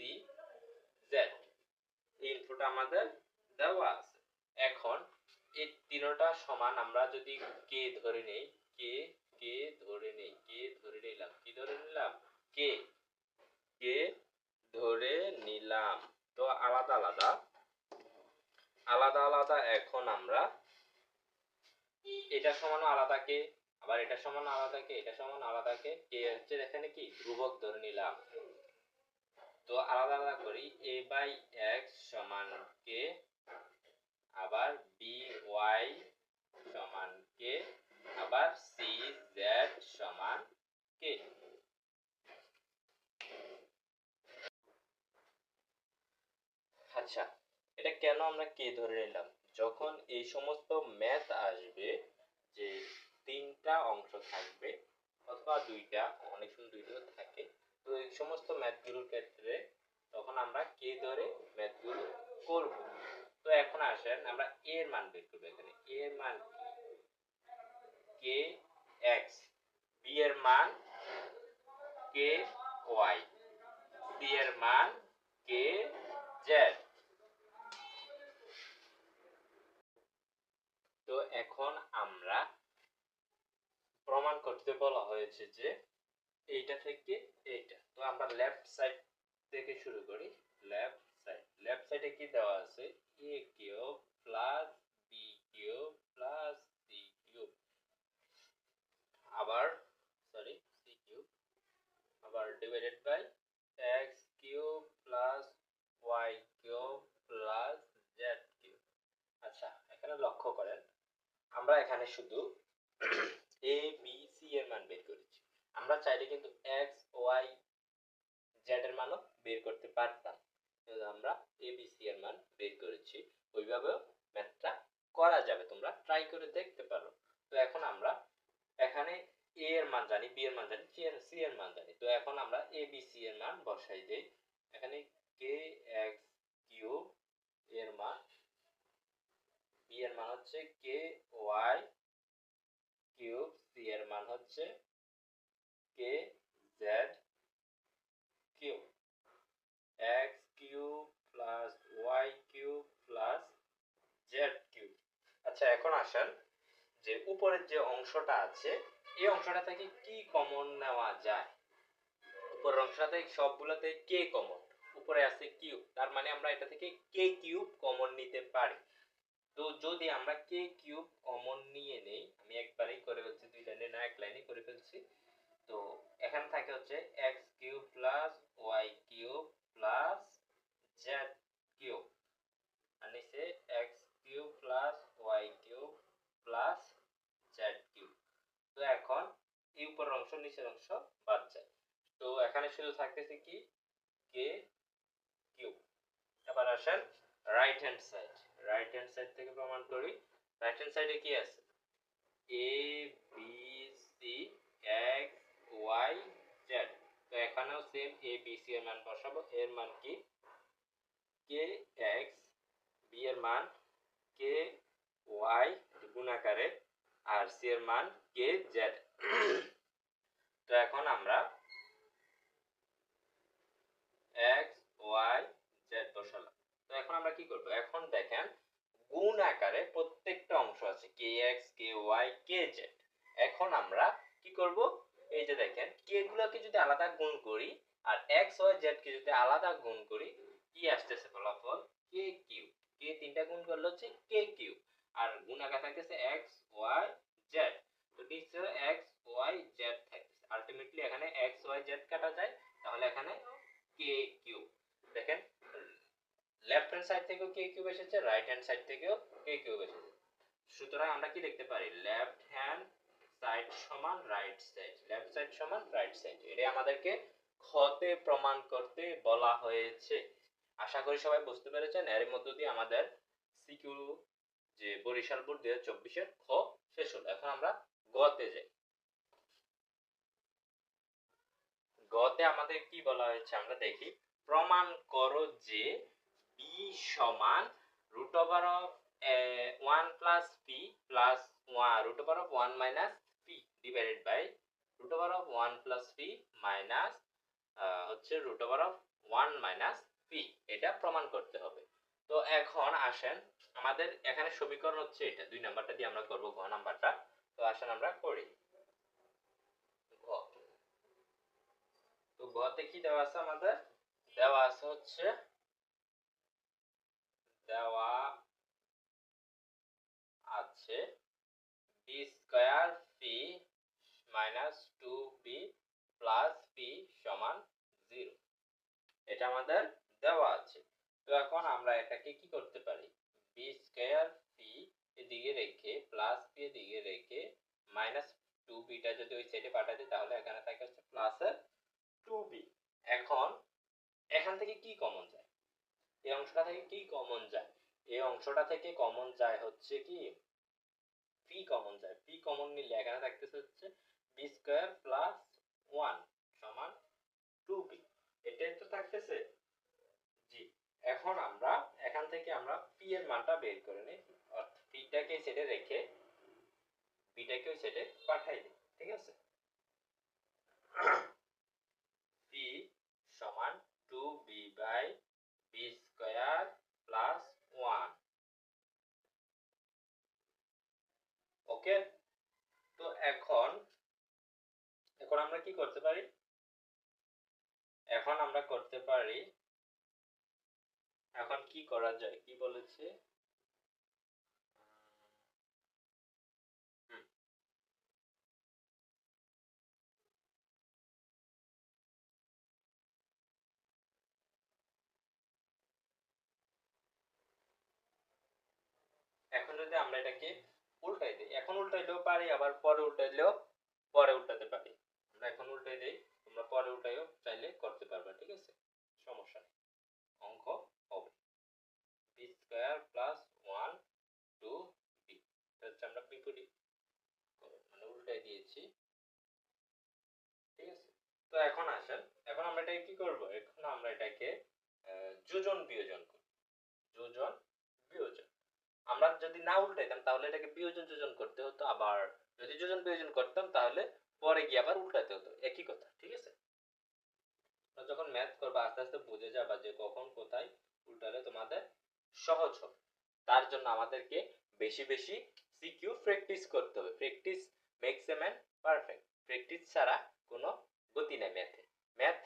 z। এই ইনফুটা আমাদের দেওয়া আছে। এখন এই তিনটা সমান আমরা যদি k ধরে নেই, k ধরে নিলাম, কি ধরে নিলাম, k ধরে নিলাম। তো আলাদা আলাদা এখন আমরা এটা সমান আলাদা কে, আবার এটা সমান আলাদা কে, এটা সমান আলাদা কে, হচ্ছে এখানে কি ধ্রুবক ধরে নিলাম। তো আলাদা করি, a বাই x সমান k, আবার by সমান k, আবার cz সমান k। আচ্ছা, এটা কেন আমরা কে ধরে নিলাম? যখন এই সমস্ত ম্যাথ আসবে যে তিনটা অংশ থাকবে অথবা দুইটা, অনেক সময় দুইটাও থাকে, তো এই সমস্ত ম্যাথগুলোর ক্ষেত্রে তখন আমরা কে ধরে ম্যাথগুলো করব। তো এখন আসেন আমরা এর মান বের করব। এখানে এর মান কে এক্স, বি এর মান কে ওয়াই, সি এর মান কে জেড। তো এখন আমরা প্রমাণ করতে বলা হয়েছে যে এইটা থেকে এইটা। তো আমরা লেফট সাইড থেকে শুরু করি। লেফট সাইডে কি দেওয়া আছে, a cube plus b cube plus c cube, আবার c কিউব, আবার divided by x cube plus y cube plus z cube. আচ্ছা, এখানে লক্ষ্য করেন আমরা এখানে শুধু a b c এর মান বের করেছি। আমরা চাইলে কিন্তু x y z এর মানও বের করতে পারতাম। তো আমরা a b c এর মান বের করেছি, ওইভাবেও ম্যাথটা করা যাবে, তোমরা ট্রাই করে দেখতে পারো। তো এখন আমরা এখানে a এর মান জানি, b এর মান জানি, c এর মান জানি। তো এখন আমরা a b c এর মান বসাই দেই। এখানে kx কিউব এর মান, b এর মান হচ্ছে ky কিউব, c এর মান হচ্ছে kz cube, x cube plus y cube plus z cube. আচ্ছা, এখন আসেন যে উপরের যে অংশটা আছে এই অংশটা থেকে কি কমন নেওয়া যায়। উপরের অংশটা থেকে সবগুলোতে কে কমন, উপরে আছে কিউব, তার মানে আমরা এটা থেকে কে কিউব কমন নিতে পারি। তো যদি আমরা কে কিউব কমন নিয়ে নেই, আমি একবারেই করে ফেলছি, দুই লাইনে না এক লাইনে করে ফেলছি। তো এখানে থাকে হচ্ছে x cube plus y cube plus z cube, আর নিচে x cube plus y cube plus z cube. তো এখন এই উপরের অংশ নিচের অংশ বাদ যায়। তো এখানে শুধু থাকতেছে কি কে কিউব। এবার আসেন রাইট হ্যান্ড সাইড থেকে প্রমাণ করি। রাইট হ্যান্ড সাইডে কি আছে, a b c x y z। তো এখানেও সেম a b c এর মান বসাবো। এর মান কি কে এক্স, b এর মান কে ওয়াই গুণাকারে, আর c এর মান কে জেড। তো এখন আমরা x y z বসালাম। তো এখন আমরা কি করব, এখন দেখেন গুণ আকারে প্রত্যেকটা অংশ আছে kx ky kz। এখন আমরা কি করব, এই যে দেখেন কে গুলোকে যদি আলাদা গুণ করি আর x y z কে যদি আলাদা গুণ করি, কি আসতেছে ফলাফল k কিউব। কে তিনটা গুণ করলে হচ্ছে k কিউব, আর গুণ আকারে থাকতেছে x y z। তো নিচে x y z থাকতেছে, আলটিমেটলি এখানে x y z কাটা যায়, তাহলে এখানে k কিউব। দেখেন লেফট হ্যান্ড সাইড থেকেও কে কিউব এসেছে, রাইট হ্যান্ড সাইড থেকেও কে কিউব এসেছে। সুতরাং আমরা কি লিখতে পারি, লেফট হ্যান্ড সাইড সমান রাইট সাইড, লেফট সাইড সমান রাইট সাইড। এটা আমাদেরকে খতে প্রমাণ করতে বলা হয়েছে। আশা করি সবাই বুঝতে পেরেছেন। এর মধ্য দিয়ে আমাদের সিকিউ যে বরিশাল বোর্ড 2024 এর খ শেষ হলো। এখন আমরা গতে যাই। গতে আমাদের কি বলা হয়েছে আমরা দেখি। প্রমাণ করো যে বি সমান root over of 1 plus P plus root over of 1 minus P divided by root over of 1 plus P minus হচ্ছে root over of 1 minus P. এটা প্রমাণ করতে হবে। তো এখন আসেন, আমাদের এখানে সমীকরণ হচ্ছে এটা, 2 নাম্বারটা দিয়ে আমরা করব ঘ নাম্বারটা। তো আসেন আমরা করি ঘ। তো ঘতে কি দেওয়া আছে আমাদের, দেওয়া আছে হচ্ছে দেওয়া আছে B square P minus 2b plus P সমান 0। এটা আমাদের দেওয়া আছে। তো এখন আমরা এটাকে কি করতে পারি, বি স্কয়ার পি এদিকে রেখে প্লাস পি এদিকে রেখে মাইনাস 2bটা যদি ওই সাইডে পাঠাই দিই তাহলে এখানে থাকে হচ্ছে প্লাস 2b। এখন এখান থেকে কি কমন যায়, এই অংশটা থেকে কি কমন যায়, এই অংশটা থেকে কমন যায় হচ্ছে কি পি কমন যায়। পি কমন নিলে এখানে থাকতেছে হচ্ছে বি স্কয়ার প্লাস 1 সমান 2b। এটাই তো থাকতেছে। জি। এখন আমরা এখান থেকে আমরা পি এর মানটা বের করে নিই, অর্থাৎ পিটাকে সেটে রেখে বিটাকে ওই সেটে পাঠাই দিই। ঠিক আছে, পি সমান 2b by B square plus 1। Okay. তো এখন এখন আমরা কি করতে পারি, এখন আমরা করতে পারি, এখন কি করা যায়, কি বলেছে, এখন যদি আমরা এটাকে উল্টাই দিই, এখন উল্টাইলেও পারি আবার পরে উল্টাইলেও পরে উল্টাতে পারি। আমরা এখন উল্টাই দেই, তোমরা পরে উল্টাইও চাইলে করতে পারবে। ঠিক আছে, সমস্যা নেই। অঙ্ক হবে বি স্কয়ার প্লাস 1 2b, এটা হচ্ছে আমরা বিপরীত মানে উল্টাই দিয়েছি। ঠিক আছে, তো এখন আসেন, এখন আমরা এটাকে কি করব, এখন আমরা এটাকে যোজন বিয়োজন করব। যোজন বিয়োজন, আমরা যদি না উল্টাইতাম তাহলে এটাকে বিয়োজন যোজন করতে হতো, আবার যদি যোজন বিয়োজন করতাম তাহলে পরে গিয়ে আবার উল্টাতে হতো, একই কথা। ঠিক আছে, যখন ম্যাথ করবা আস্তে আস্তে বুঝে যাবা যে কখন কোথায় উল্টালে তোমাদের সহজ হবে। তার জন্য আমাদেরকে বেশি বেশি সিকিউ প্র্যাকটিস করতে হবে। Practice makes a man perfect. Practice ছাড়া কোনো গতি নেই ম্যাথে। ম্যাথ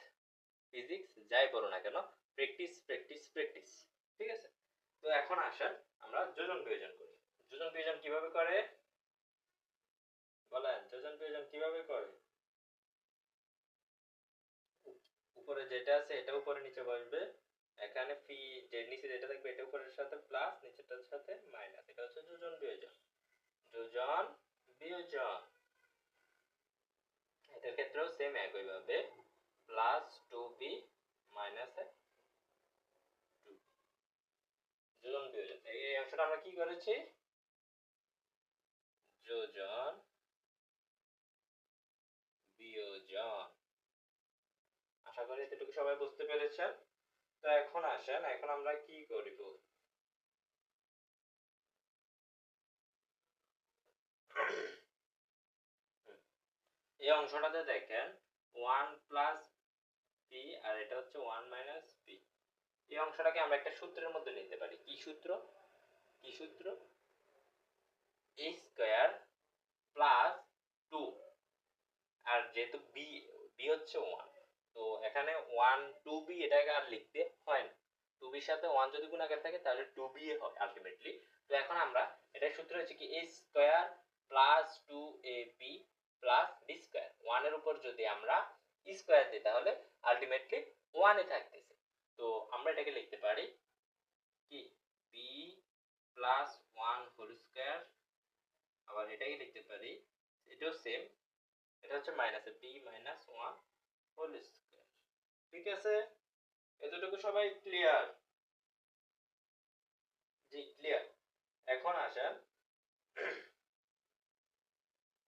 ফিজিক্স যাই বলো না কেন, প্র্যাকটিস প্র্যাকটিস প্র্যাকটিস। ঠিক আছে, তো এখন আসেন আমরা যোজন বিয়োজন করি। যোজন বিয়োজন কিভাবে করে বলেন, যোজন বিয়োজন কিভাবে করে? উপরে যেটা আছে এটা উপরে নিচে বসবে, এখানে পি যে নিচে যেটা থাকবে এটা উপরের সাথে প্লাস নিচেরটার সাথে মাইনাস, এটা হচ্ছে যোজন বিয়োজন। যোজন বিয়োজন এটার ক্ষেত্রেও সেম একই ভাবে প্লাস 2b মাইনাস 2। যোজন বিয়োজন এই অংশটা আমরা কি করেছি, যোজন বিয়োজন। আশা করি এতটুকু সবাই বুঝতে পেরেছেন। তো এখন আসেন, এখন আমরা কি করব, এই অংশটাতে দেখেন 1 প্লাস পি আর এটা হচ্ছে 1 মাইনাস পি। এই অংশটাকে আমরা একটা সূত্রের মধ্যে নিতে পারি। কি সূত্র, কি সূত্র, a স্কয়ার প্লাস 2, আর যেহেতু বি বি হচ্ছে 1, তো এখানে 1 2b এটাকে আর লিখতে হয় না। 2b এর সাথে 1 যদি গুণ আকারে থাকে তাহলে 2b এ হয় আলটিমেটলি। তো এখন আমরা এটা সূত্র হচ্ছে কি a square plus 2ab plus b square. 1 এর উপর যদি আমরা স্কয়ার দিই তাহলে আলটিমেটলি 1 এ থাকতেছে। তো আমরা এটাকে লিখতে পারি কি b plus one whole square, আবার এটাকে লিখতে পারি, এটাও সেম, এটা হচ্ছে minus b minus one whole square. ঠিক আছে, এতটুকু সবাই ক্লিয়ার? জি ক্লিয়ার। এখন আসেন,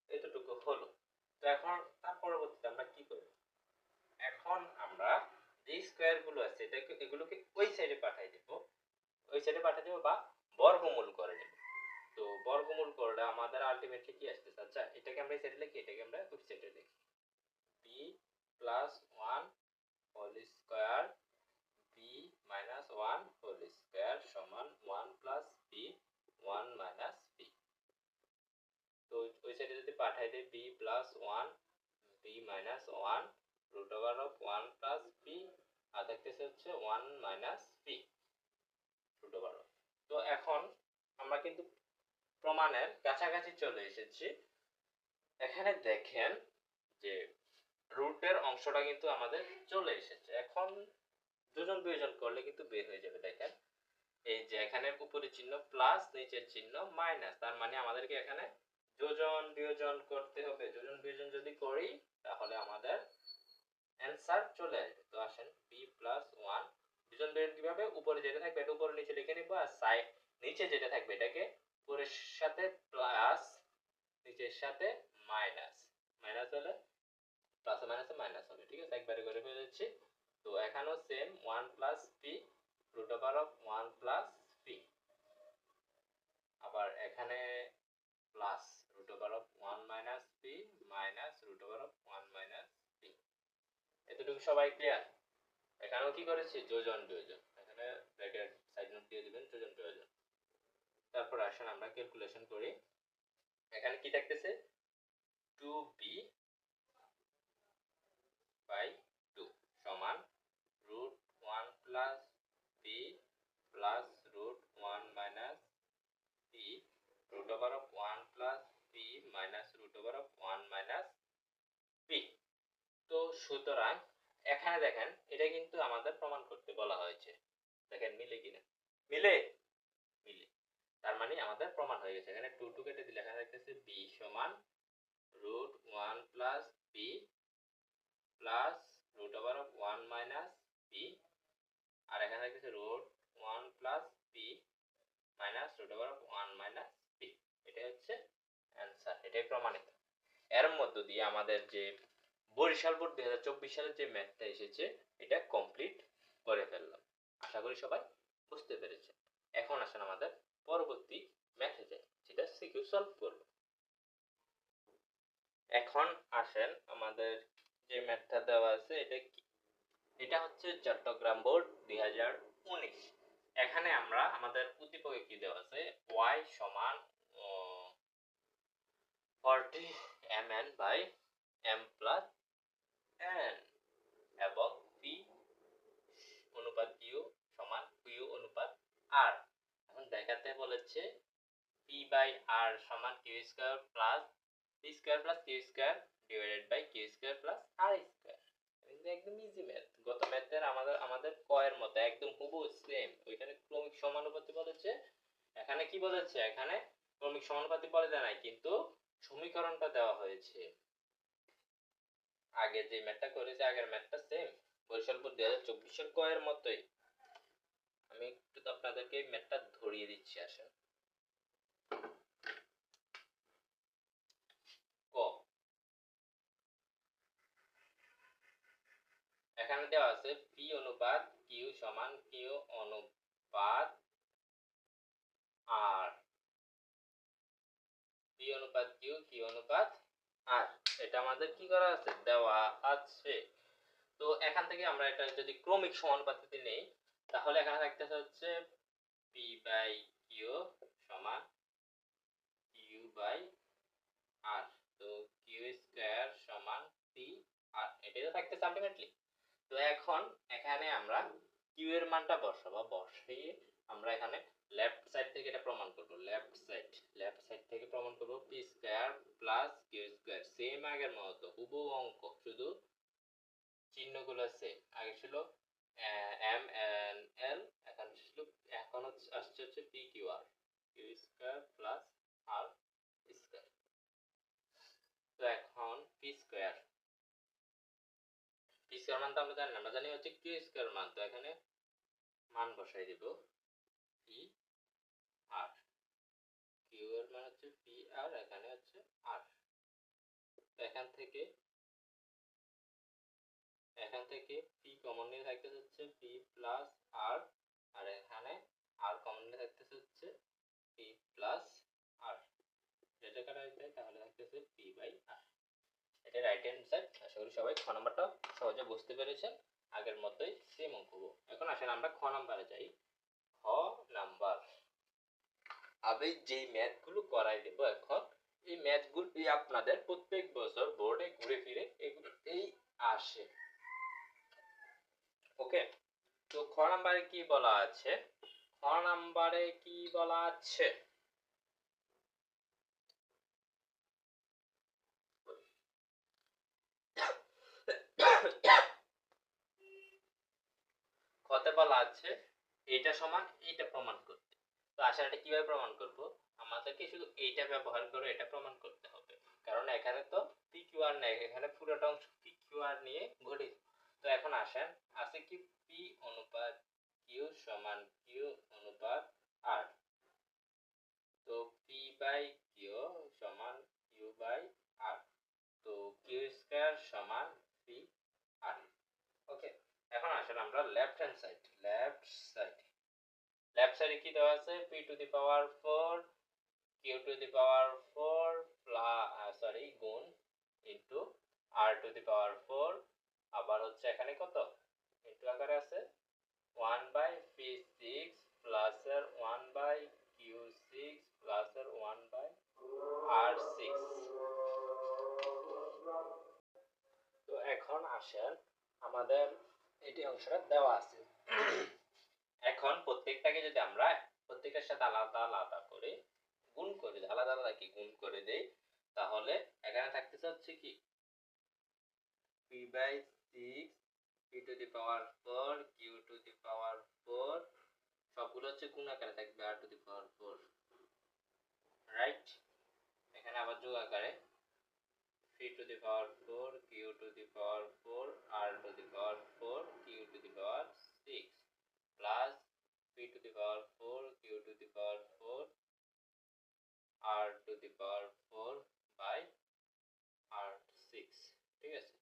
এতটুকু হলো। তো এখন তার পরবর্তীতে আমরা কি করব? এখন আমরা যে স্কোয়ার গুলো আছে এগুলোকে ওই সাইডে পাঠিয়ে দেব, ওই সাইডে পাঠিয়ে দেব বা বর্গমূল করে নেব। তো বর্গমূল করলে আমাদের আলটিমেটলি কি আসতেছে? আচ্ছা, এটাকে আমরা এই সাইডে লিখি, এটাকে আমরা ওই সাইডে লিখি। B plus one whole square B minus one whole square সমান one plus B one minus B. তো ওই সাইডে যদি পাঠাই দেই B plus one B minus one root over of one plus B, আর দেখতেছে হচ্ছে one minus B root over of. তো এখন আমরা কিন্তু প্রমাণের কাছাকাছি চলে এসেছি। এখানে দেখেন যে রুটের অংশটা কিন্তু আমাদের চলে এসেছে। এখন দুজন দুইজন করলে কিন্তু বের হয়ে যাবে। দেখেন এই যে এখানে উপরে চিহ্ন প্লাস, নিচের চিহ্ন মাইনাস, তার মানে আমাদেরকে এখানে যোজন বিয়োজন করতে হবে। যোজন বিয়োজন যদি করি তাহলে আমাদের অ্যান্সার চলে আসবে। তো আসেন বি প্লাস ওয়ান, যোজন বিয়োজন কিভাবে? উপরে যেটা থাকবে এটা উপরে নিচে লিখে নিব, আর সাইড নিচে যেটা থাকবে এটাকে উপরের সাথে প্লাস নিচের সাথে মাইনাস, মাইনাস হলে প্লাস মাইনাসে মাইনাস হবে। ঠিক আছে, একবারে করে ফেলেছি। তো এখানেও same one plus p root over of one plus p, আবার এখানে plus root over of one minus p minus root over of one minus p. এতটুকু সবাই ক্লিয়ার? এখানেও কি করেছি? যোজন বিয়োজন, এখানে ব্র্যাকেট সাইড নোট দিয়ে দিবেন, যোজন বিয়োজন। তারপর আসেন আমরা ক্যালকুলেশন করি। এখানে কি থাকতেছে? 2b বাই 2 সমান root 1 plus b plus root 1 minus b root over of 1 plus b minus root over of 1 minus b। তো সুতরাং এখানে দেখেন এটা কিন্তু আমাদের প্রমাণ করতে বলা হয়েছে। দেখেন মিলে কিনা? মিলে, মিলে। তার মানে আমাদের প্রমাণ হয়ে গেছে। এখানে 2 কেটে দিলে এখানে থাকতেছে b সমান root 1 plus b plus root over of 1 minus b, আর এখানে থাকতেছে root 1 plus b minus root over of 1 minus b। এটা হচ্ছে অ্যান্সার, এটাই প্রমাণিত। এর মধ্য দিয়ে আমাদের যে বরিশাল বোর্ড 2024 সালের যে ম্যাথটা এসেছে এটা কমপ্লিট করে ফেললাম। আশা করি সবাই বুঝতে পেরেছে। এখন আসেন আমাদের পরবর্তী ম্যাথে যাই, যেটা সিকিউ সলভ করব। এখন আসেন আমাদের যে ম্যাথটা দেওয়া আছে এটা কি? এটা হচ্ছে চট্টগ্রাম বোর্ড 2019। এখানে আমরা আমাদের উদ্দীপকে কি দেওয়া আছে? y সমান 40 mn by m plus n এবং p অনুপাত q সমান q অনুপাত r। এখন দেখাতে বলেছে p বাই r সমান q square plus p square plus q square divided by q square plus r square. একদম ইজি ম্যাথ। গত ম্যাথের আমাদের ক এর মতো একদম হুবহু সেম। ওইখানে ক্রমিক সমানুপাতি বলেছে, এখানে কি বলেছে? এখানে ক্রমিক সমানুপাতি বলে দেয় নাই, কিন্তু সমীকরণটা দেওয়া হয়েছে। আগে যে ম্যাথটা করেছে, আগের ম্যাথটা সেম বরিশাল বোর্ড 2024 এর ক এর মতোই। আমি একটু তো আপনাদেরকে ম্যাথটা ধরিয়ে দিচ্ছি। আসেন ক, এখানে দেওয়া আছে p অনুপাত q সমান q অনুপাত r, p অনুপাত q q অনুপাত r। এটা আমাদের কি করা আছে? দেওয়া আছে। তো এখান থেকে আমরা এটা যদি ক্রমিক সমানুপাতিতে নেই তাহলে এখানে থাকতেছে হচ্ছে p বাই q সমান q বাই r। তো q স্কয়ার সমান p r, এটাই তো থাকতেছে আলটিমেটলি। তো এখন এখানে আমরা q এর মানটা বসাবো, বসিয়ে আমরা এখানে লেফট সাইড থেকে এটা প্রমাণ করব। লেফট সাইড থেকে প্রমাণ করব p square plus q square, same আগের মতো হুবহু অঙ্ক, শুধু চিহ্নগুলো সেম। আগে ছিল এম এন এল, এখন আসছে হচ্ছে P Q R, Q square plus আর স্কয়ার। তো এখন পি স্কয়ার মান তো আমরা জানি না, আমরা জানি হচ্ছে কিউ স্কয়ার মান। তো এখানে মান বসাই দিব পি আর, কিউ এর মান হচ্ছে পি আর, এখানে হচ্ছে আর। তো এখান থেকে পি কমন নিয়ে থাকতেছে হচ্ছে পি প্লাস আর, আর এখানে আর কমন নিয়ে থাকতেছে হচ্ছে পি প্লাস আর। যেটা কাটা যায় তাহলে থাকতেছে পি বাই আর। এটা রাইট হ্যান্ড সাইড। আশা করি সবাই খ নাম্বারটা সহজে বুঝতে পেরেছেন। আগের মতোই সেম অঙ্ক। এখন আসেন আমরা খ নাম্বারে যাই। খ নাম্বার, আমি যেই ম্যাথগুলো করাই দেব এখন, এই ম্যাথগুলো আপনাদের প্রত্যেক বছর বোর্ডে ঘুরে ফিরে এই আসে। ওকে, তো খ নাম্বারে কি বলা আছে? খ নাম্বারে কি বলা আছে? খতে বলা আছে এইটা সমান এইটা প্রমাণ করতে। তো আসলে এটা কিভাবে প্রমাণ করব? আমাদেরকে শুধু এইটা ব্যবহার করে এটা প্রমাণ করতে হবে, কারণ এখানে তো পি কিউ আর নেই, এখানে পুরোটা অংশ পি কিউ আর নিয়ে গঠিত। তো এখন আসেন, আছে কি পি অনুপাত কিউ সমান কিউ অনুপাত আর। তো পি বাই কিউ সমান কিউ বাই আর। তো কিউ স্কয়ার সমান পি আর। ওকে, এখন আসেন আমরা লেফট হ্যান্ড সাইড, লেফট সাইডে কি দেওয়া আছে? P to the power 4 Q to the power 4 গুণ into R to the power 4, আবার হচ্ছে এখানে কত ইনটু আকারে আছে 1 বাই p6 প্লাস এর 1 বাই q6 প্লাস এর 1 বাই r6। তো এখন আসেন, আমাদের এটি অংশটা দেওয়া আছে। এখন প্রত্যেকটাকে যদি আমরা প্রত্যেকের সাথে আলাদা আলাদা করে গুণ করে দিই, আলাদা আলাদা কি গুণ করে দেই, তাহলে এখানে থাকতেছে হচ্ছে কি p by 6 p to the power 4 q to the power 4, সবগুলো হচ্ছে গুণ আকারে থাকবে r to the power 4, right. এখানে আবার যোগ আকারে p to the power 4 q to the power 4 r to the power 4 q to the power 6 plus p to the power 4 q to the power 4 r to the power 4 by r6। ঠিক আছে,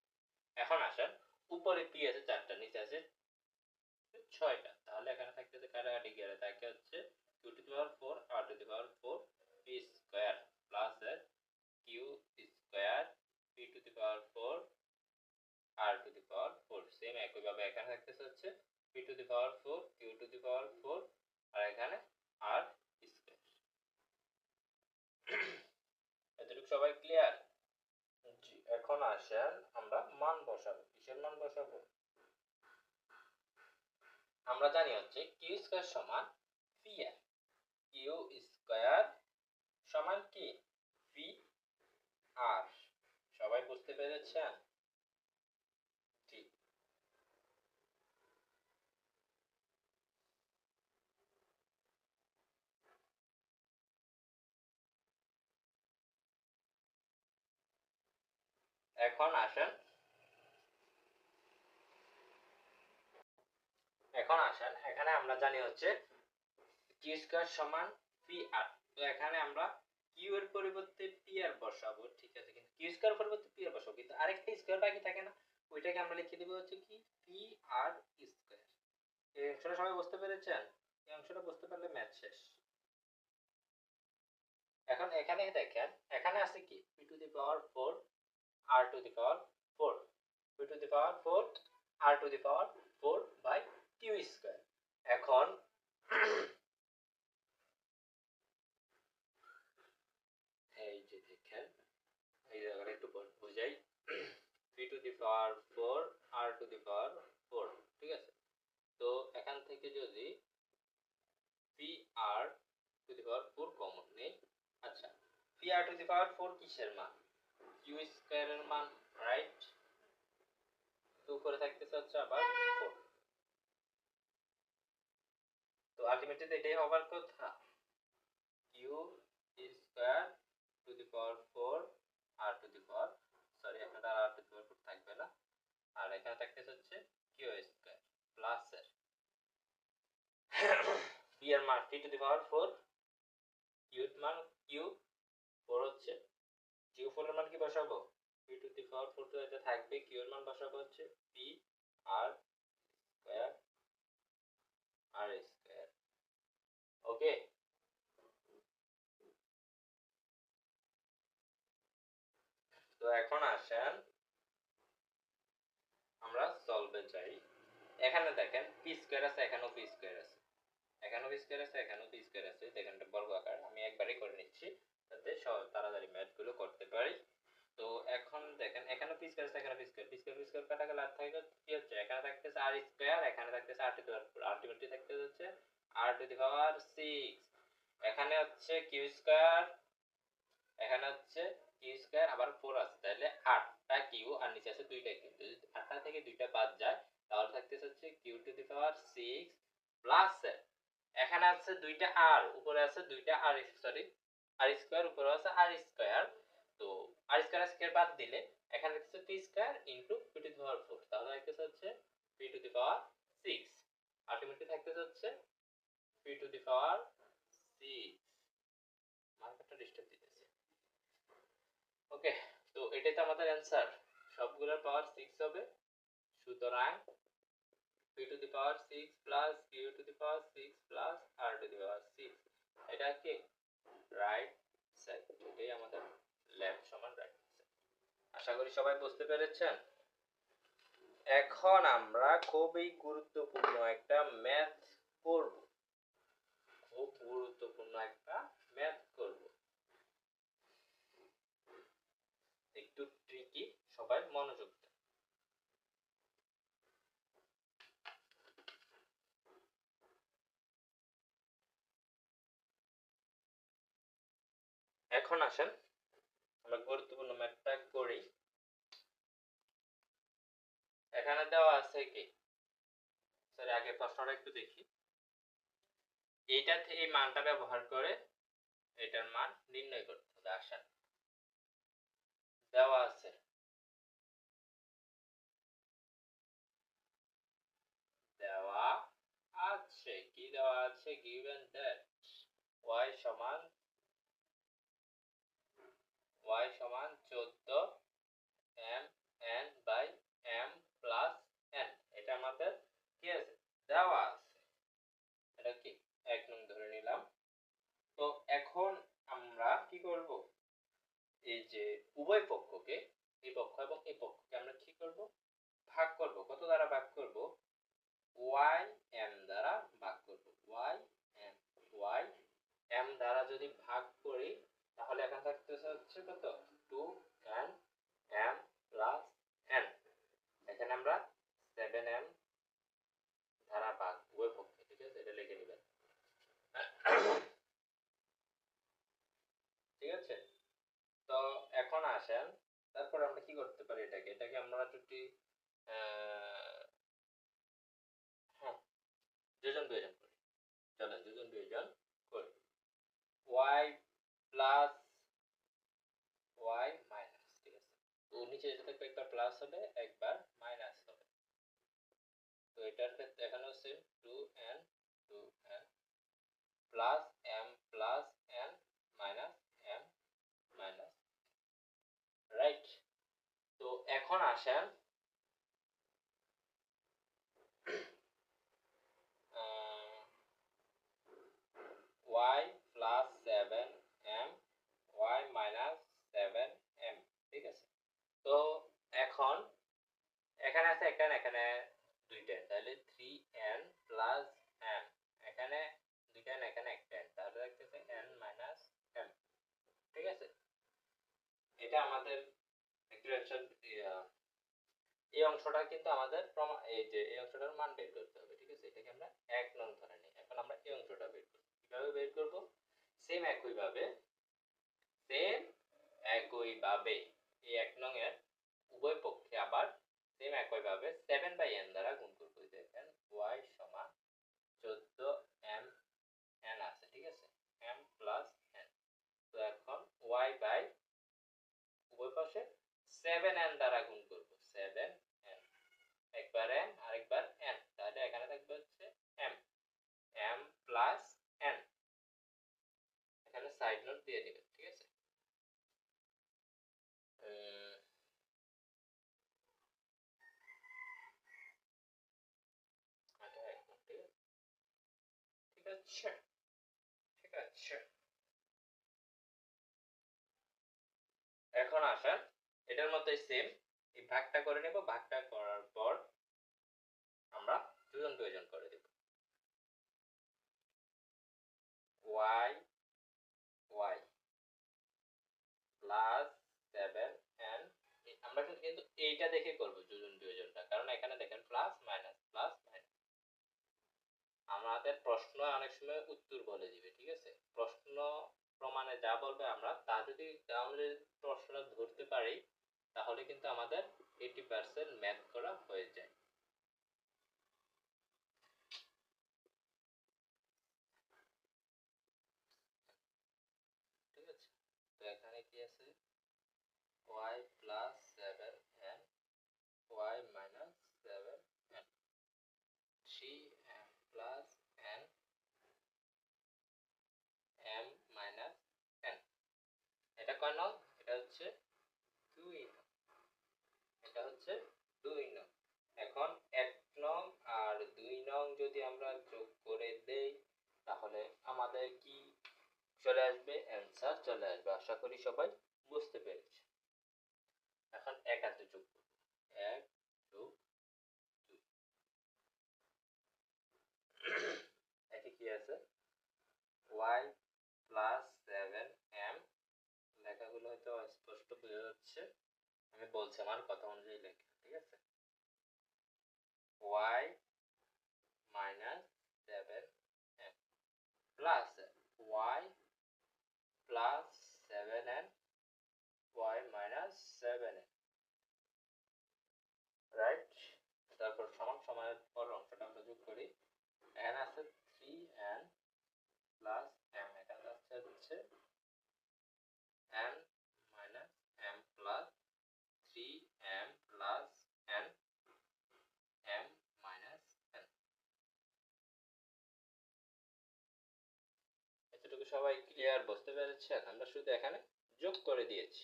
এখন আসেন উপরে p আছে 4টা, নিচে আছে 6টা, তাহলে এখানে থাকতেছে কাটাকাটি গেলে থাকে হচ্ছে q to the power 4 r to the power 4 p square plus এর q square p to the power 4 r to the power 4। Same একই ভাবে এখানে থাকতেছে হচ্ছে p to the power 4 q to the power 4 আর এখানে r স্কয়ার। এতটুকু সবাই ক্লিয়ার? জি, এখন আসেন আমরা মান বসাবো। কিসের মান বসাবো? আমরা জানি হচ্ছে কিউ স্কয়ার সমান পি আর, কিউ স্কয়ার সমান কি পি আর। সবাই বুঝতে পেরেছেন? ঠিক। এখন আসেন, এখানে আমরা জানি হচ্ছে কিউ স্কয়ার সমান পি আর। তো এখানে আমরা কিউ এর পরিবর্তে পি আর বসাবো, ঠিক আছে, কিন্তু কিউ স্কয়ার পরিবর্তে পি আর বসাবো, কিন্তু আরেকটা স্কয়ার বাকি থাকে না, ওইটাকে আমরা লিখে দেব হচ্ছে কি পি আর স্কয়ার। এই অংশটা সবাই বুঝতে পেরেছেন? এই অংশটা বুঝতে পারলে ম্যাথ শেষ। এখন এখানে দেখেন, এখানে আছে কি p to the power 4 r to the power 4, p to the power 4 r to the power 4 by q square. এখন এই যে দেখেন, এই জায়গাটা একটু বুঝাই, p to the power 4 r to the power 4, ঠিক আছে। তো এখান থেকে যদি p r to the power 4 common নেই, আচ্ছা p r to the power 4 কিসের মান? q স্কয়ারের মান, রাইট। তো উপরে থাকতেছে হচ্ছে আবার 4। পরবর্তীতে এটাই হবার কথা, q square to the power 4 আর টু দি পাওয়ার, সরি এখানে আর টু দি পাওয়ার 4 থাকবে না, আর এখানে থাকতেছে হচ্ছে কিউ স্কয়ার প্লাস এর পি এর মান p to the power 4, q এর মান কিউ 4 হচ্ছে, কিউ 4 এর মান কি বসাবো, পি টু দি পাওয়ার 4 তো এটা থাকবে, কিউ এর মান বসাবো হচ্ছে পি আর স্কয়ার আর স্কয়ার। ওকে, তো এখন আসেন আমরা সলভে যাই। এখানে দেখেন পি স্কয়ার আছে, এখানেও পি স্কয়ার আছে, এখানেও পি স্কয়ার আছে, এখানেও পি স্কয়ার আছে, দেখেন এটা বর্গাকার, আমি একবারই করে নিচ্ছি যাতে তাড়াতাড়ি ম্যাথ গুলো করতে পারি। তো এখন দেখেন এখানে পি স্কয়ার আছে, এখানে P square, P square P square কাটা গেলে আর থাকে কি হচ্ছে, এখানে থাকতেছে আর স্কয়ার, এখানে থাকতেছে আর টু দি পাওয়ার 4, আলটিমেটলি থাকতে হচ্ছে আর টু দি পাওয়ার 6, এখানে হচ্ছে কিউ স্কয়ার, এখানে হচ্ছে কিউ স্কয়ার আবার 4 আছে, তাহলে 8টা কিউ আর নিচে আছে 2টা কিউ, যদি 8টা থেকে 2টা বাদ যায় তাহলে থাকতেছে হচ্ছে q to the power 6 plus এখানে আছে 2টা আর, উপরে আছে 2টা আর, সরি আর স্কয়ার, উপরে আছে আর স্কয়ার, তো আর স্কয়ার স্কয়ার বাদ দিলে এখানে হচ্ছে P square into P to the power 4, তাহলে থাকতেছে হচ্ছে P to the power 6, ultimately থাকতেছে হচ্ছে পি টু দি পাওয়ার 6, মার্কারটা ডিস্টার্ব দিতেছে। ওকে, তো এটাই তো আমাদের অ্যান্সার, সবগুলোর পাওয়ার 6 হবে, সুতরাং p to the power 6 plus q to the power 6 plus r to the power 6, এটা কি রাইট সাইড, এটাই আমাদের লেফট সমান রাইট সাইড। আশা করি সবাই বুঝতে পেরেছেন। এখন আমরা খুবই গুরুত্বপূর্ণ একটা ম্যাথ করব, খুব গুরুত্বপূর্ণ একটা ম্যাথ করব, একটু ট্রিকি, সবাই মনোযোগ দেন। এখন আসেন আমরা গুরুত্বপূর্ণ ম্যাথটা করি। এখানে দেওয়া আছে কি, সরি আগে প্রশ্নটা একটু দেখি, এইটাতে এই মানটা ব্যবহার করে এটার মান নির্ণয় করতে হবে। আসেন, দেওয়া আছে কি দেওয়া আছে, given that y সমান 14 m n by m plus n, এটা আমাদের কি আছে দেওয়া আছে, এটা কি 1 নং ধরে নিলাম। তো এখন আমরা কি করব, এই যে উভয় পক্ষকে, এই পক্ষ এবং এই পক্ষকে আমরা কি করব, ভাগ করব, কত দ্বারা ভাগ করব, y m দ্বারা ভাগ করব, y m দ্বারা যদি ভাগ করি তাহলে এখানে থাকতেছে হচ্ছে কত 2n m প্লাস n, এখানে আমরা 7m দ্বারা ভাগ উভয় পক্ষে, ঠিক আছে, এটা লিখে নেবেন। ঠিক আছে, তো এখন আসেন তারপর আমরা কি করতে পারি, এটাকে আমরা যদি হ্যাঁ দুজন করি, চলেন দুজন করি, y প্লাস y মাইনাস, ঠিক আছে, তো নিচে যেটা থাকবে একবার প্লাস হবে একবার মাইনাস হবে, তো এটার ক্ষেত্রে এখানেও same 2n plus m plus n minus m minus, right. তো এখন আসেন y plus 7m y minus 7m, ঠিক আছে, তো এখন এখানে আছে একটা, এখানে দুইটা, তাহলে 3n প্লাস m, এখানে দুইটা, এখানে একটা, তাহলে রাখতেছে n মাইনাস m, ঠিক আছে, এটা আমাদের ইকুয়েশন। এই অংশটা কিন্তু আমাদের এই যে এই অংশটার মান বের করতে হবে, ঠিক আছে, এটাকে আমরা 1 নং ধরে নিই। এখন আমরা এই অংশটা বের করব, কিভাবে বের করব, সেম একইভাবে এই 1 নং এর উভয় পক্ষে আবার সেম একইভাবে 7/n দ্বারা গুণ করব, দেখেন y সমান 14m আছে, ঠিক আছে। এখন আসেন এটার মধ্যে সেম এই ভাগটা করে নেব, ভাগটা করার পর আমরা যোজন বিয়োজন করে দেব। y y প্লাস 7n, আমরা কিন্তু এইটা দেখে করব যোজন বিয়োজনটা, কারণ এখানে দেখেন প্লাস মাইনাস প্লাস মাইনাস। আমাদের প্রশ্ন অনেক সময় উত্তর বলে দিবে, ঠিক আছে। প্রশ্ন প্রমাণে যা বলবে আমরা তা যদি প্রশ্নটা ধরতে পারি তাহলে কিন্তু আমাদের 80% ম্যাথ করা হয়ে যায়। ঠিক আছে, তো এখানে কি আছে y plus 7n y minus 7n 3m plus n m minus n। এটা কয় নং? এটা হচ্ছে 2 নং। এটা হচ্ছে 2 নং। এখন 1 নং আর 2 নং যদি আমরা যোগ করে দেই তাহলে আমাদের কি চলে আসবে? অ্যান্সার চলে আসবে। আশা করি সবাই বুঝতে পেরেছে। এখন 1 আর 2 যোগ করব। 1 যোগ 2 একে কি আছে y প্লাস 7m, লেখাগুলো হয়তো স্পষ্ট বোঝা যাচ্ছে, আমি বলছি আমার কথা অনুযায়ী লেখা, ঠিক আছে। y minus 7m plus y plus 7n y minus 7n, right. তারপর সমান সমানের পর অংশটা আমরা যোগ করি। n আছে 3n প্লাস m, এটা হচ্ছে n minus m plus 3m plus n m minus n। এতটুকু সবাই ক্লিয়ার বুঝতে পেরেছেন? আমরা শুধু এখানে যোগ করে দিয়েছি।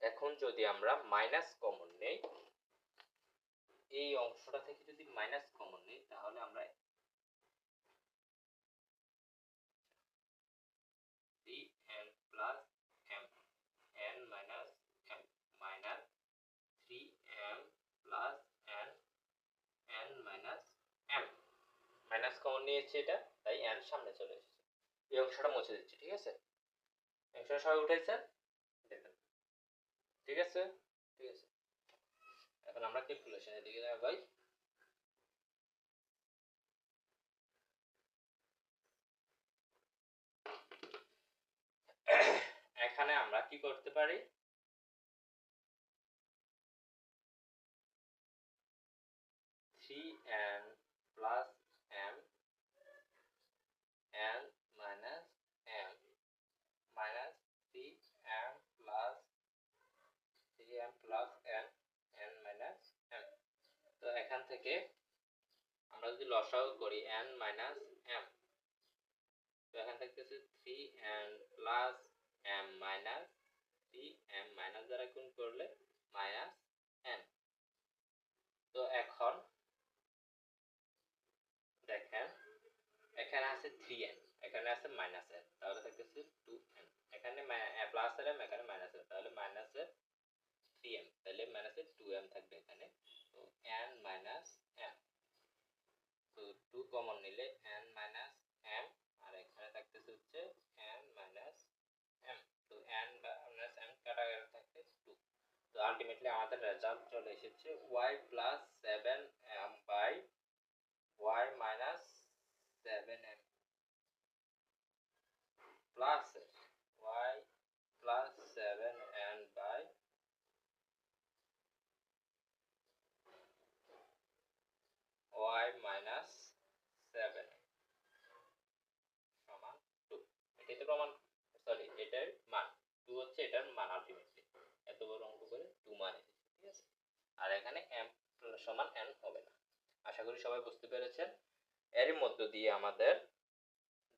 এখন যদি আমরা মাইনাস কমন নেই, এই অংশটা থেকে যদি মাইনাস কমন নেই তাহলে আমরা 3n plus m n minus m minus 3m plus n n minus m, minus common নিয়েছি এটা, তাই n সামনে চলে এসেছে। এই অংশটা মুছে দিচ্ছি, ঠিক আছে। অংশটা সবাই উঠেছেন দেখেন, ঠিক আছে, ঠিক আছে। এখন আমরা ক্যালকুলেশনের দিকে যাই। এখানে আমরা কি করতে পারি? 3n plus m n minus m minus 3m plus 3m plus n n minus m। তো এখান থেকে আমরা যদি লসাগু করি n মাইনাস m, তো এখান থেকে 3n plus m minus 3m minus দ্বারা গুণ করলে মাইনাস n। তো এখন দেখেন এখানে আছে 3n, এখানে আছে মাইনাস n, তাহলে থাকতেছে 2n। এখানে প্লাস এর m, এখানে মাইনাস এর, তাহলে মাইনাস এর 3m, তাহলে মাইনাস এর 2m থাকবে এখানে। তো n মাইনাস m, তো 2 কমন নিলে n মাইনাস m, আর এখানে থাকতেছে হচ্ছে n মাইনাস m। তো n মাইনাস m কাটা গেলে থাকবে 2। তো আলটিমেটলি আমাদের রেজাল্ট চলে এসেছে y plus 7m by y minus 7m plus y plus 7n by y minus 7 সমান 2। এটাই তো প্রমাণ, সরি এটার মান 2 হচ্ছে এটার মান। আলটিমেটলি এত বড় অঙ্ক করে 2 মান এসেছে, ঠিক আছে। আর এখানে m সমান n হবে না। আশা করি সবাই বুঝতে পেরেছেন। এর মধ্য দিয়ে আমাদের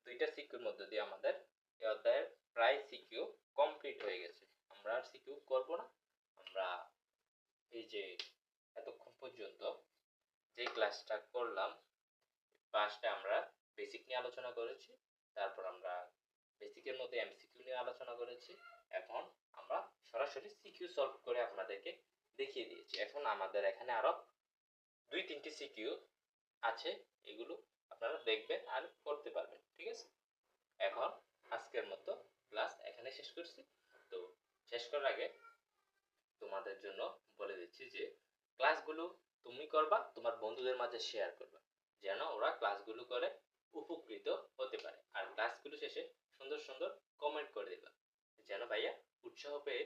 দুইটা সিকিউর মধ্য দিয়ে আমাদের এই অধ্যায়ের প্রায় সিকিউ কমপ্লিট হয়ে গেছে। আমরা আর সিকিউ করব না। আমরা এই যে এতক্ষণ পর্যন্ত যে ক্লাসটা করলাম, ফার্স্টে আমরা বেসিক নিয়ে আলোচনা করেছি, তারপর আমরা বেসিকের মধ্যে এমসিকিউ নিয়ে আলোচনা করেছি, এখন আমরা সরাসরি সিকিউ সলভ করে আপনাদেরকে দেখিয়ে দিয়েছি। এখন আমাদের এখানে আরো 2-3টি সিকিউ আছে, এগুলো আপনারা দেখবেন আর করতে পারবেন, ঠিক আছে? এখন আজকের মতো ক্লাস এখানে শেষ করছি। তো শেষ করার আগে তোমাদের জন্য বলে দিচ্ছি যে ক্লাসগুলো তুমি করবা, তোমার বন্ধুদের মাঝে শেয়ার করবা, যেন ওরা ক্লাসগুলো করে উপকৃত হতে পারে। আর ক্লাসগুলো শেষে সুন্দর সুন্দর কমেন্ট করে দেবা, যেন ভাইয়া উৎসাহ পেয়ে